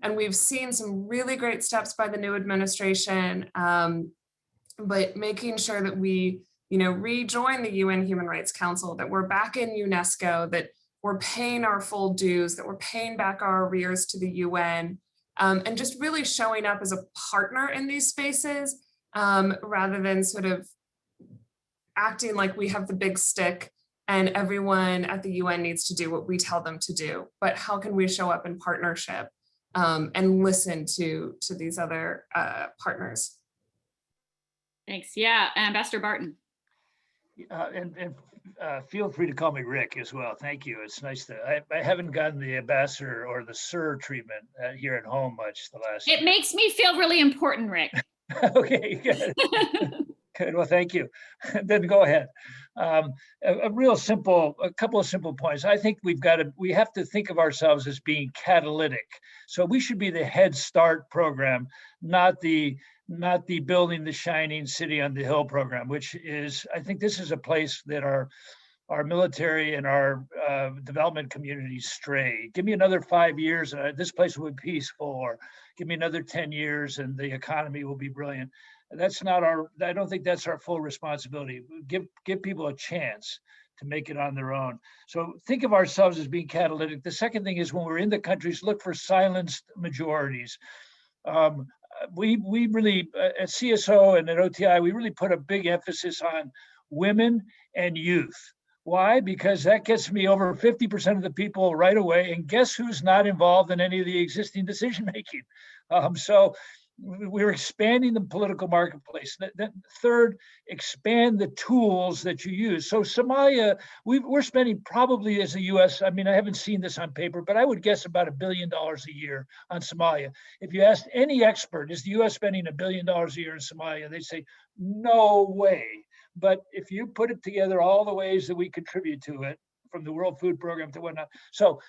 And we've seen some really great steps by the new administration, but making sure that we, rejoin the UN Human Rights Council, that we're back in UNESCO, that we're paying our full dues, that we're paying back our arrears to the UN, and just really showing up as a partner in these spaces, rather than sort of acting like we have the big stick and everyone at the UN needs to do what we tell them to do. But how can we show up in partnership and listen to these other partners? Thanks. Yeah, Ambassador Barton. And feel free to call me Rick as well. Thank you. It's nice to, I haven't gotten the ambassador or the sir treatment here at home much the last. It makes me feel really important, Rick. Okay, good. Good. Well, thank you. Then go ahead. A couple of simple points. I think we have to think of ourselves as being catalytic. So we should be the Head Start program, not the building the shining city on the hill program, which is, I think this is a place that our our military and our development communities stray. Give me another 5 years and this place will be peaceful, or give me another 10 years and the economy will be brilliant. That's not our, I don't think that's our full responsibility. Give people a chance to make it on their own. So think of ourselves as being catalytic. The second thing is when we're in the countries, look for silenced majorities. We really, at CSO and at OTI, we really put a big emphasis on women and youth. Why? Because that gets me over 50% of the people right away. And guess who's not involved in any of the existing decision making? So we're expanding the political marketplace. Third, expand the tools that you use. So Somalia, we're spending probably as a US, I mean, I haven't seen this on paper, but I would guess about $1 billion a year on Somalia. If you asked any expert, is the US spending $1 billion a year in Somalia? They'd say, no way. But if you put it together, all the ways that we contribute to it, from the World Food Program to whatnot. So,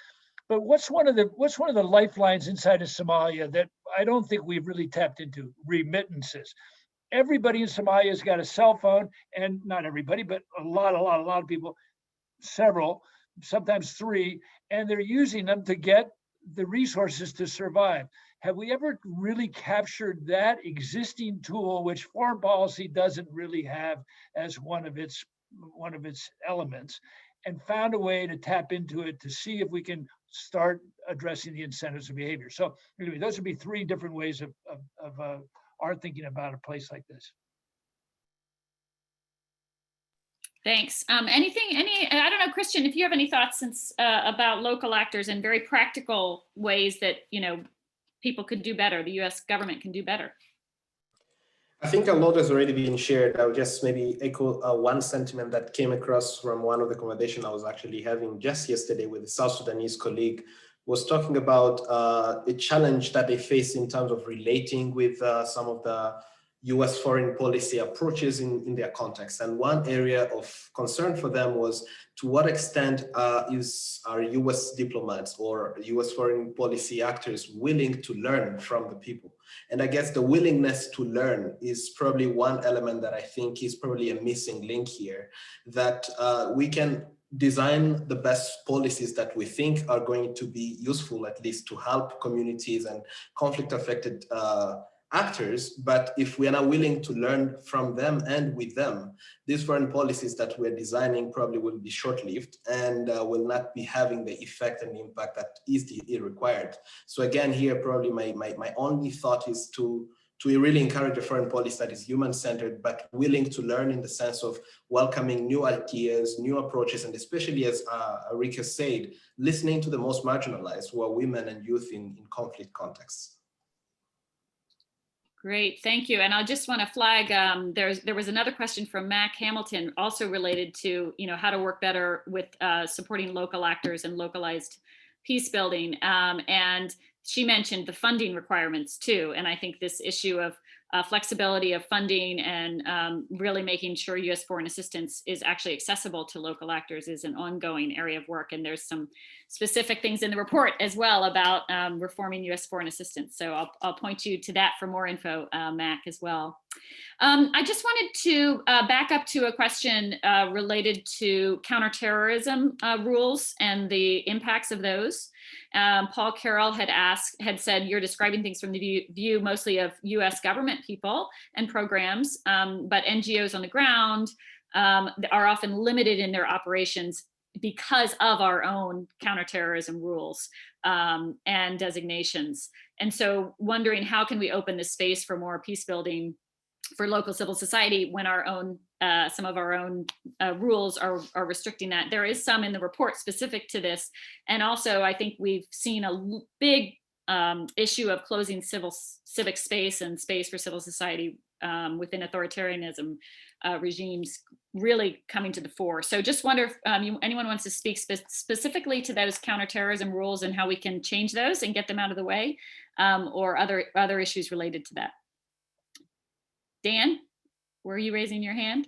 but what's one of the lifelines inside of Somalia that I don't think we've really tapped into? Remittances. Everybody in Somalia has got a cell phone, and not everybody, but a lot of people, several, sometimes 3, and they're using them to get the resources to survive. Have we ever really captured that existing tool, which foreign policy doesn't really have as one of its elements, and found a way to tap into it to see if we can start addressing the incentives of behavior? So anyway, those would be 3 different ways of our thinking about a place like this. Thanks. I don't know, Christian, if you have any thoughts about local actors and very practical ways that, people could do better, the US government can do better. I think a lot has already been shared. I would just maybe echo one sentiment that came across from one of the conversations I was actually having just yesterday with the South Sudanese colleague, was talking about a challenge that they face in terms of relating with some of the US foreign policy approaches in their context. And one area of concern for them was to what extent are US diplomats or US foreign policy actors willing to learn from the people? And I guess the willingness to learn is probably one element that I think is probably a missing link here, that we can design the best policies that we think are going to be useful, at least to help communities and conflict affected actors, but if we are not willing to learn from them and with them, these foreign policies that we're designing probably will be short-lived and will not be having the effect and impact that is required. So again, here probably my only thought is to really encourage a foreign policy that is human-centered, but willing to learn in the sense of welcoming new ideas, new approaches, and especially, as Rick has said, listening to the most marginalized, who are women and youth in conflict contexts. Great, thank you. And I just want to flag, there was another question from Mac Hamilton, also related to, how to work better with supporting local actors and localized peace building. And she mentioned the funding requirements too. And I think this issue of flexibility of funding and really making sure US foreign assistance is actually accessible to local actors is an ongoing area of work. And there's some specific things in the report as well about reforming US foreign assistance. So I'll point you to that for more info, Mac, as well. I just wanted to back up to a question related to counterterrorism rules and the impacts of those. Paul Carroll had said, you're describing things from the view mostly of US government people and programs, but NGOs on the ground are often limited in their operations because of our own counterterrorism rules and designations. And so wondering, how can we open the space for more peace building for local civil society when our own some of our own rules are restricting that? There is some in the report specific to this. And also, I think we've seen a big issue of closing civic space and space for civil society within authoritarianism regimes really coming to the fore. So just wonder if anyone wants to speak specifically to those counterterrorism rules and how we can change those and get them out of the way, or other issues related to that. Dan, were you raising your hand?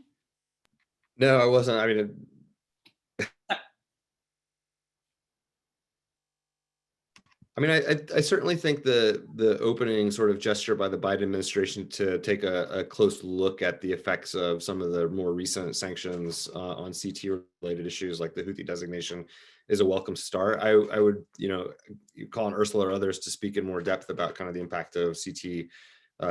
No, I wasn't. I mean, I mean, I certainly think the opening sort of gesture by the Biden administration to take a close look at the effects of some of the more recent sanctions on CT-related issues like the Houthi designation is a welcome start. I would, you call on Ursula or others to speak in more depth about kind of the impact of CT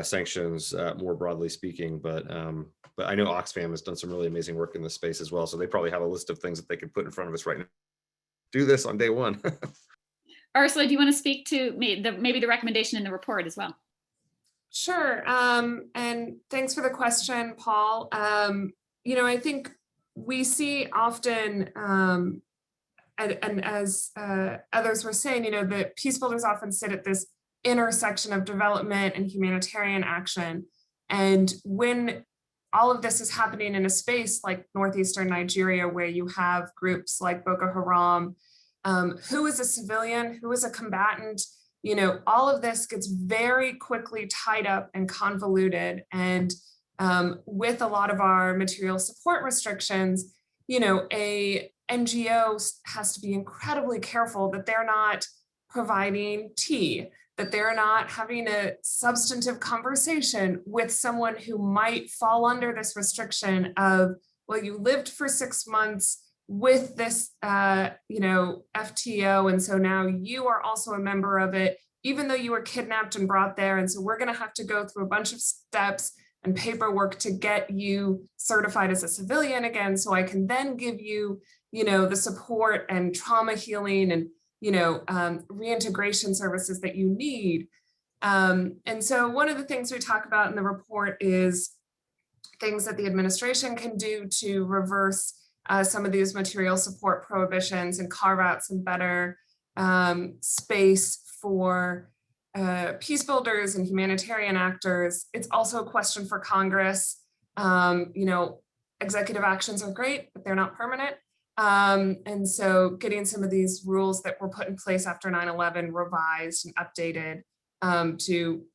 sanctions more broadly speaking, but I know Oxfam has done some really amazing work in this space as well, so they probably have a list of things that they could put in front of us right now. Do this on day one. Ursula, do you want to speak to maybe the recommendation in the report as well? Sure. And thanks for the question, Paul. I think we see often, and as others were saying, the peacebuilders often sit at this intersection of development and humanitarian action. And when all of this is happening in a space like northeastern Nigeria, where you have groups like Boko Haram, who is a civilian, who is a combatant, all of this gets very quickly tied up and convoluted. And with a lot of our material support restrictions, a NGO has to be incredibly careful that they're not providing tea, that they're not having a substantive conversation with someone who might fall under this restriction of, well, you lived for 6 months with this, FTO, and so now you are also a member of it, even though you were kidnapped and brought there. And so we're going to have to go through a bunch of steps and paperwork to get you certified as a civilian again, so I can then give you, the support and trauma healing and, reintegration services that you need. And so one of the things we talk about in the report is things that the administration can do to reverse some of these material support prohibitions and carve out some better space for peacebuilders and humanitarian actors. It's also a question for Congress. Executive actions are great, but they're not permanent. And so getting some of these rules that were put in place after 9/11 revised and updated to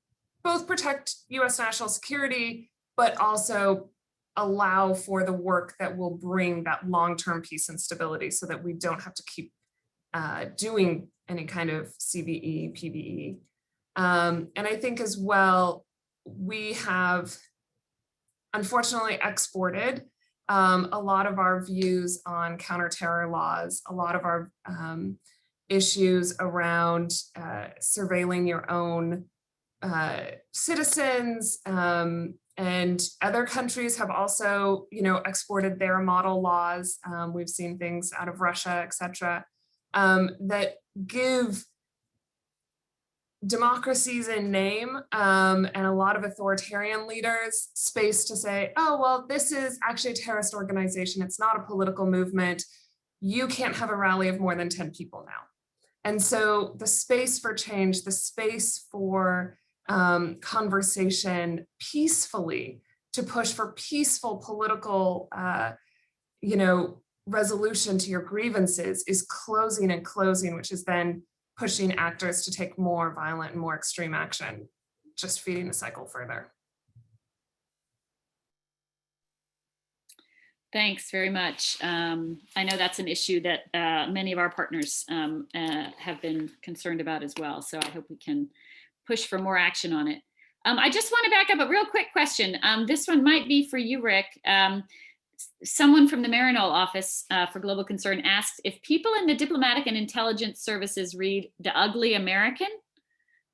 both protect US national security, but also allow for the work that will bring that long-term peace and stability, so that we don't have to keep doing any kind of CVE, PVE. And I think as well, we have unfortunately exported a lot of our views on counterterror laws, a lot of our issues around surveilling your own citizens, and other countries have also, exported their model laws. We've seen things out of Russia, et cetera, that give democracies in name and a lot of authoritarian leaders space to say, oh, well, this is actually a terrorist organization. It's not a political movement. You can't have a rally of more than 10 people now. And so the space for change, the space for conversation peacefully, to push for peaceful political, resolution to your grievances is closing and closing, which is then pushing actors to take more violent and more extreme action, just feeding the cycle further. Thanks very much. I know that's an issue that many of our partners have been concerned about as well. So I hope we can push for more action on it. I just want to back up a real quick question. This one might be for you, Rick. Someone from the Marinol Office for Global Concern asked if people in the diplomatic and intelligence services read The Ugly American.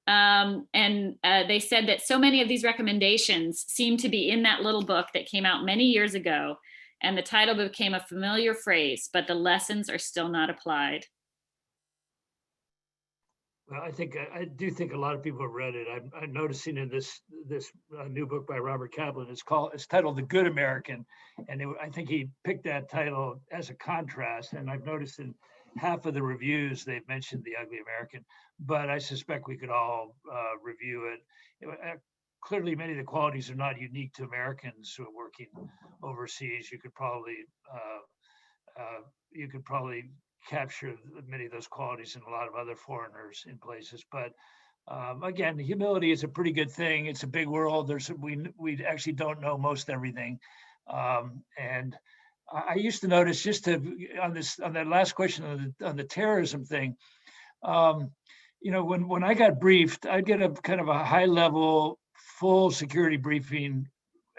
And they said that so many of these recommendations seem to be in that little book that came out many years ago. And the title became a familiar phrase, but the lessons are still not applied. Well, I do think a lot of people have read it. I'm noticing in this new book by Robert Kaplan. It's titled The Good American, and I think he picked that title as a contrast. And I've noticed in half of the reviews they've mentioned The Ugly American, but I suspect we could all review it. Clearly, many of the qualities are not unique to Americans who are working overseas. You could probably capture many of those qualities in a lot of other foreigners in places. But again, humility is a pretty good thing. It's a big world. We actually don't know most everything. And I used to notice, on that last question on the terrorism thing, you know, when I got briefed, I'd get a kind of a high level, full security briefing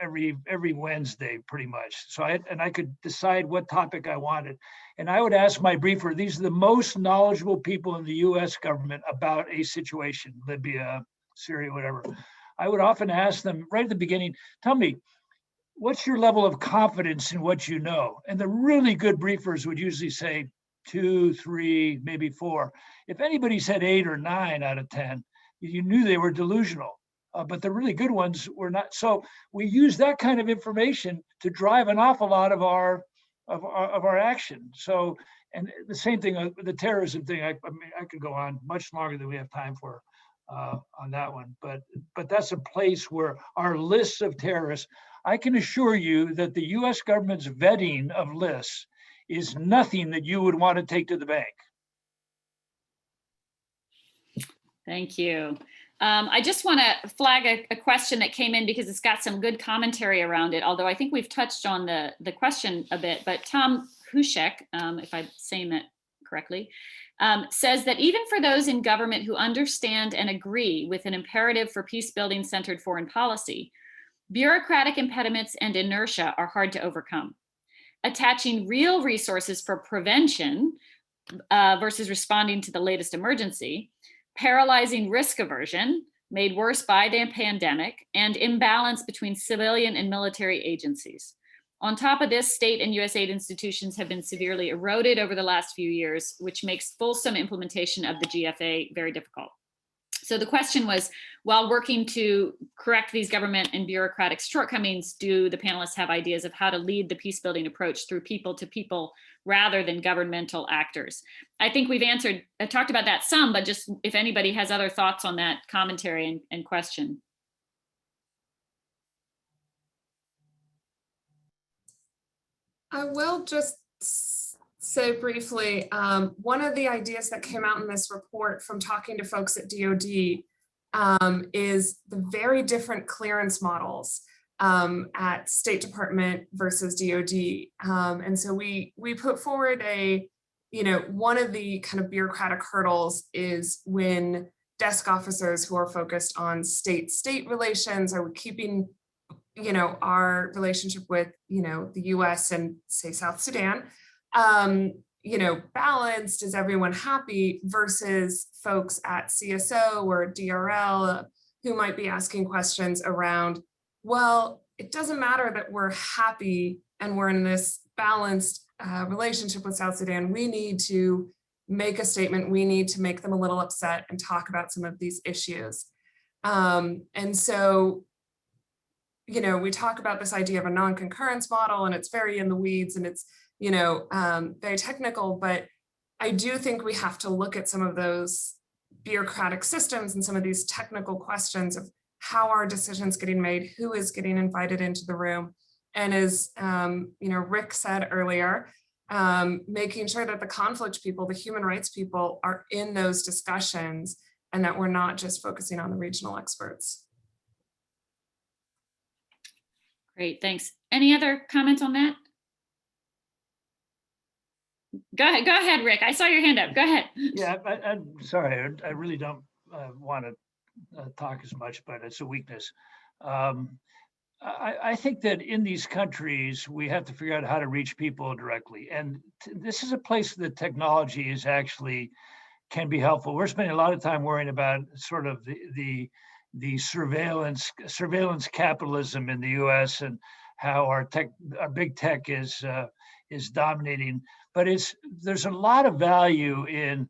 every Wednesday, pretty much. So I could decide what topic I wanted. And I would ask my briefer, these are the most knowledgeable people in the US government about a situation, Libya, Syria, whatever. I would often ask them right at the beginning, tell me, what's your level of confidence in what you know? And the really good briefers would usually say 2, 3, maybe 4. If anybody said 8 or 9 out of 10, you knew they were delusional. But the really good ones were not. So we use that kind of information to drive an awful lot of our action. So, and the same thing, the terrorism thing. I mean, I could go on much longer than we have time for on that one. But that's a place where our lists of terrorists. I can assure you that the U.S. government's vetting of lists is nothing that you would want to take to the bank. Thank you. I just want to flag a question that came in because it's got some good commentary around it, although I think we've touched on the question a bit, but Tom Hushek, if I'm saying that correctly, says that even for those in government who understand and agree with an imperative for peace-building centered foreign policy, bureaucratic impediments and inertia are hard to overcome. Attaching real resources for prevention versus responding to the latest emergency, paralyzing risk aversion, made worse by the pandemic, and imbalance between civilian and military agencies. On top of this, state and US aid institutions have been severely eroded over the last few years, which makes fulsome implementation of the GFA very difficult. So the question was, while working to correct these government and bureaucratic shortcomings, do the panelists have ideas of how to lead the peace building approach through people to people rather than governmental actors? I think we've talked about that some, but just if anybody has other thoughts on that commentary and question. I will just say briefly, one of the ideas that came out in this report from talking to folks at DoD is the very different clearance models at State Department versus DoD. And so we put forward one of the kind of bureaucratic hurdles is when desk officers who are focused on state-state relations are keeping our relationship with, the US and say South Sudan, balanced, is everyone happy, versus folks at CSO or DRL who might be asking questions around, well, it doesn't matter that we're happy and we're in this balanced relationship with South Sudan. We need to make a statement. We need to make them a little upset and talk about some of these issues. And so, we talk about this idea of a non-concurrence model, and it's very in the weeds and it's, very technical, but I do think we have to look at some of those bureaucratic systems and some of these technical questions of how are decisions getting made, who is getting invited into the room. And as, Rick said earlier, making sure that the conflict people, the human rights people are in those discussions and that we're not just focusing on the regional experts. Great, thanks. Any other comments on that? Go ahead, Rick. I saw your hand up. Go ahead. Yeah, I'm sorry. I really don't want to talk as much, but it's a weakness. I think that in these countries, we have to figure out how to reach people directly. And this is a place that technology is actually can be helpful. We're spending a lot of time worrying about sort of the surveillance capitalism in the U.S. and how our big tech is dominating. But there's a lot of value in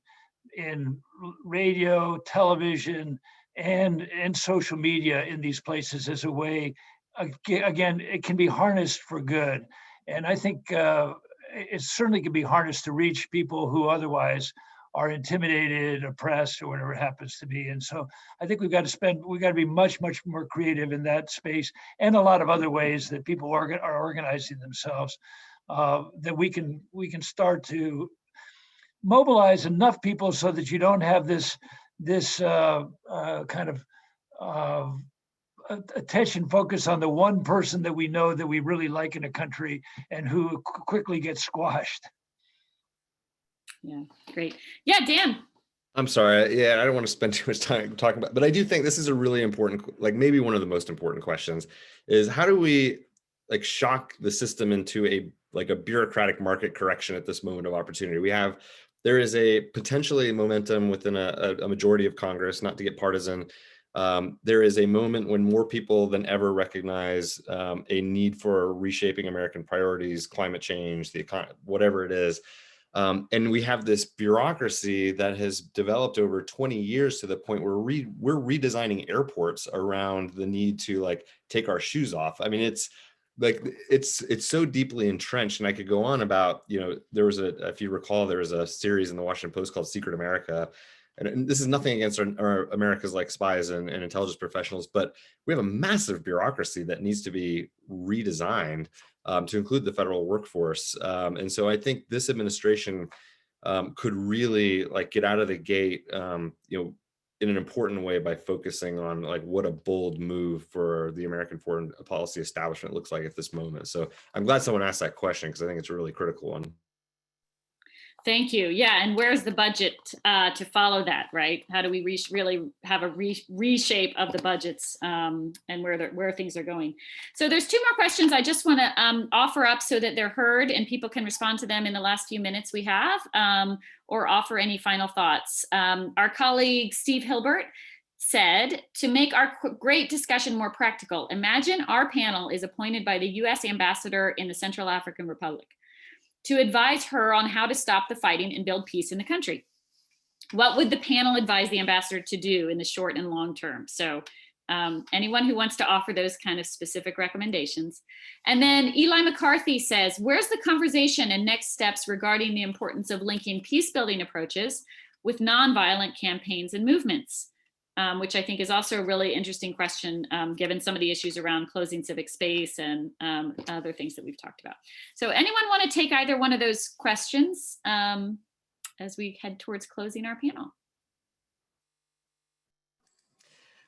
radio, television, and social media in these places as a way. Again, it can be harnessed for good, and I think it certainly can be harnessed to reach people who otherwise are intimidated, oppressed, or whatever it happens to be. And so I think we've got to be much, much more creative in that space, and a lot of other ways that people are organizing themselves. That we can start to mobilize enough people so that you don't have this kind of attention focus on the one person that we know that we really like in a country and who quickly gets squashed. Yeah, great. Yeah, Dan. I'm sorry. Yeah, I don't want to spend too much time talking about, but I do think this is a really important, like maybe one of the most important questions is how do we like shock the system into a bureaucratic market correction at this moment of opportunity? There is a potentially momentum within a majority of Congress, not to get partisan. There is a moment when more people than ever recognize a need for reshaping American priorities, climate change, the economy, whatever it is. And we have this bureaucracy that has developed over 20 years to the point where we're redesigning airports around the need to like take our shoes off. I mean, it's so deeply entrenched, and I could go on about, there was if you recall, there was a series in the Washington Post called Secret America. And this is nothing against our America's like spies and intelligence professionals, but we have a massive bureaucracy that needs to be redesigned to include the federal workforce. And so I think this administration could really like get out of the gate, in an important way by focusing on like what a bold move for the American foreign policy establishment looks like at this moment. So I'm glad someone asked that question because I think it's a really critical one. Thank you. Yeah, and where's the budget to follow that, right? How do we really have a reshape of the budgets and where things are going? So there's two more questions I just want to offer up so that they're heard and people can respond to them in the last few minutes we have, or offer any final thoughts. Our colleague Steve Hilbert said, to make our great discussion more practical, imagine our panel is appointed by the US Ambassador in the Central African Republic to advise her on how to stop the fighting and build peace in the country. What would the panel advise the ambassador to do in the short and long term? So anyone who wants to offer those kind of specific recommendations. And then Eli McCarthy says, where's the conversation and next steps regarding the importance of linking peace building approaches with nonviolent campaigns and movements? Which I think is also a really interesting question, given some of the issues around closing civic space and other things that we've talked about. So anyone want to take either one of those questions as we head towards closing our panel?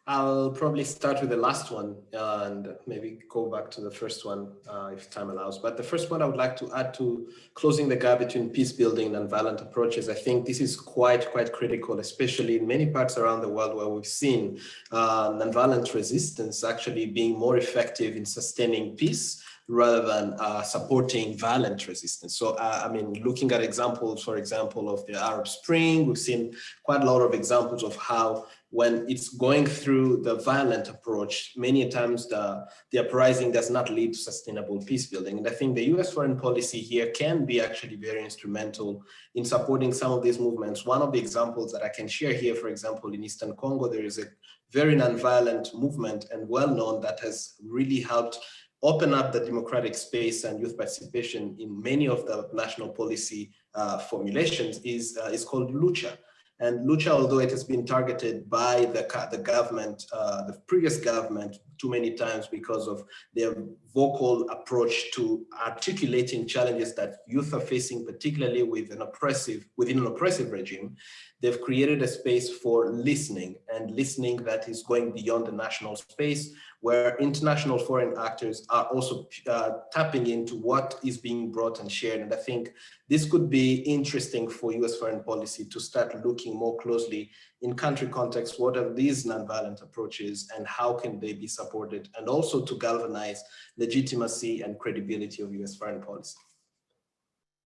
I'll probably start with the last one and maybe go back to the first one if time allows. But the first one I would like to add to closing the gap between peace building and violent approaches. I think this is quite critical, especially in many parts around the world where we've seen nonviolent resistance actually being more effective in sustaining peace rather than supporting violent resistance. So, I mean, looking at examples, for example, of the Arab Spring, we've seen quite a lot of examples of how when it's going through the violent approach, many times the uprising does not lead to sustainable peace building. And I think the US foreign policy here can be actually very instrumental in supporting some of these movements. One of the examples that I can share here, for example, in Eastern Congo, there is a very nonviolent movement and well-known that has really helped open up the democratic space and youth participation in many of the national policy formulations is called Lucha. And Lucha, although it has been targeted by the government, the previous government, too many times because of their vocal approach to articulating challenges that youth are facing, particularly within an oppressive regime, they've created a space for listening, and listening that is going beyond the national space, where international foreign actors are also tapping into what is being brought and shared. And I think this could be interesting for US foreign policy to start looking more closely in country context. What are these nonviolent approaches and how can they be supported? And also to galvanize legitimacy and credibility of US foreign policy.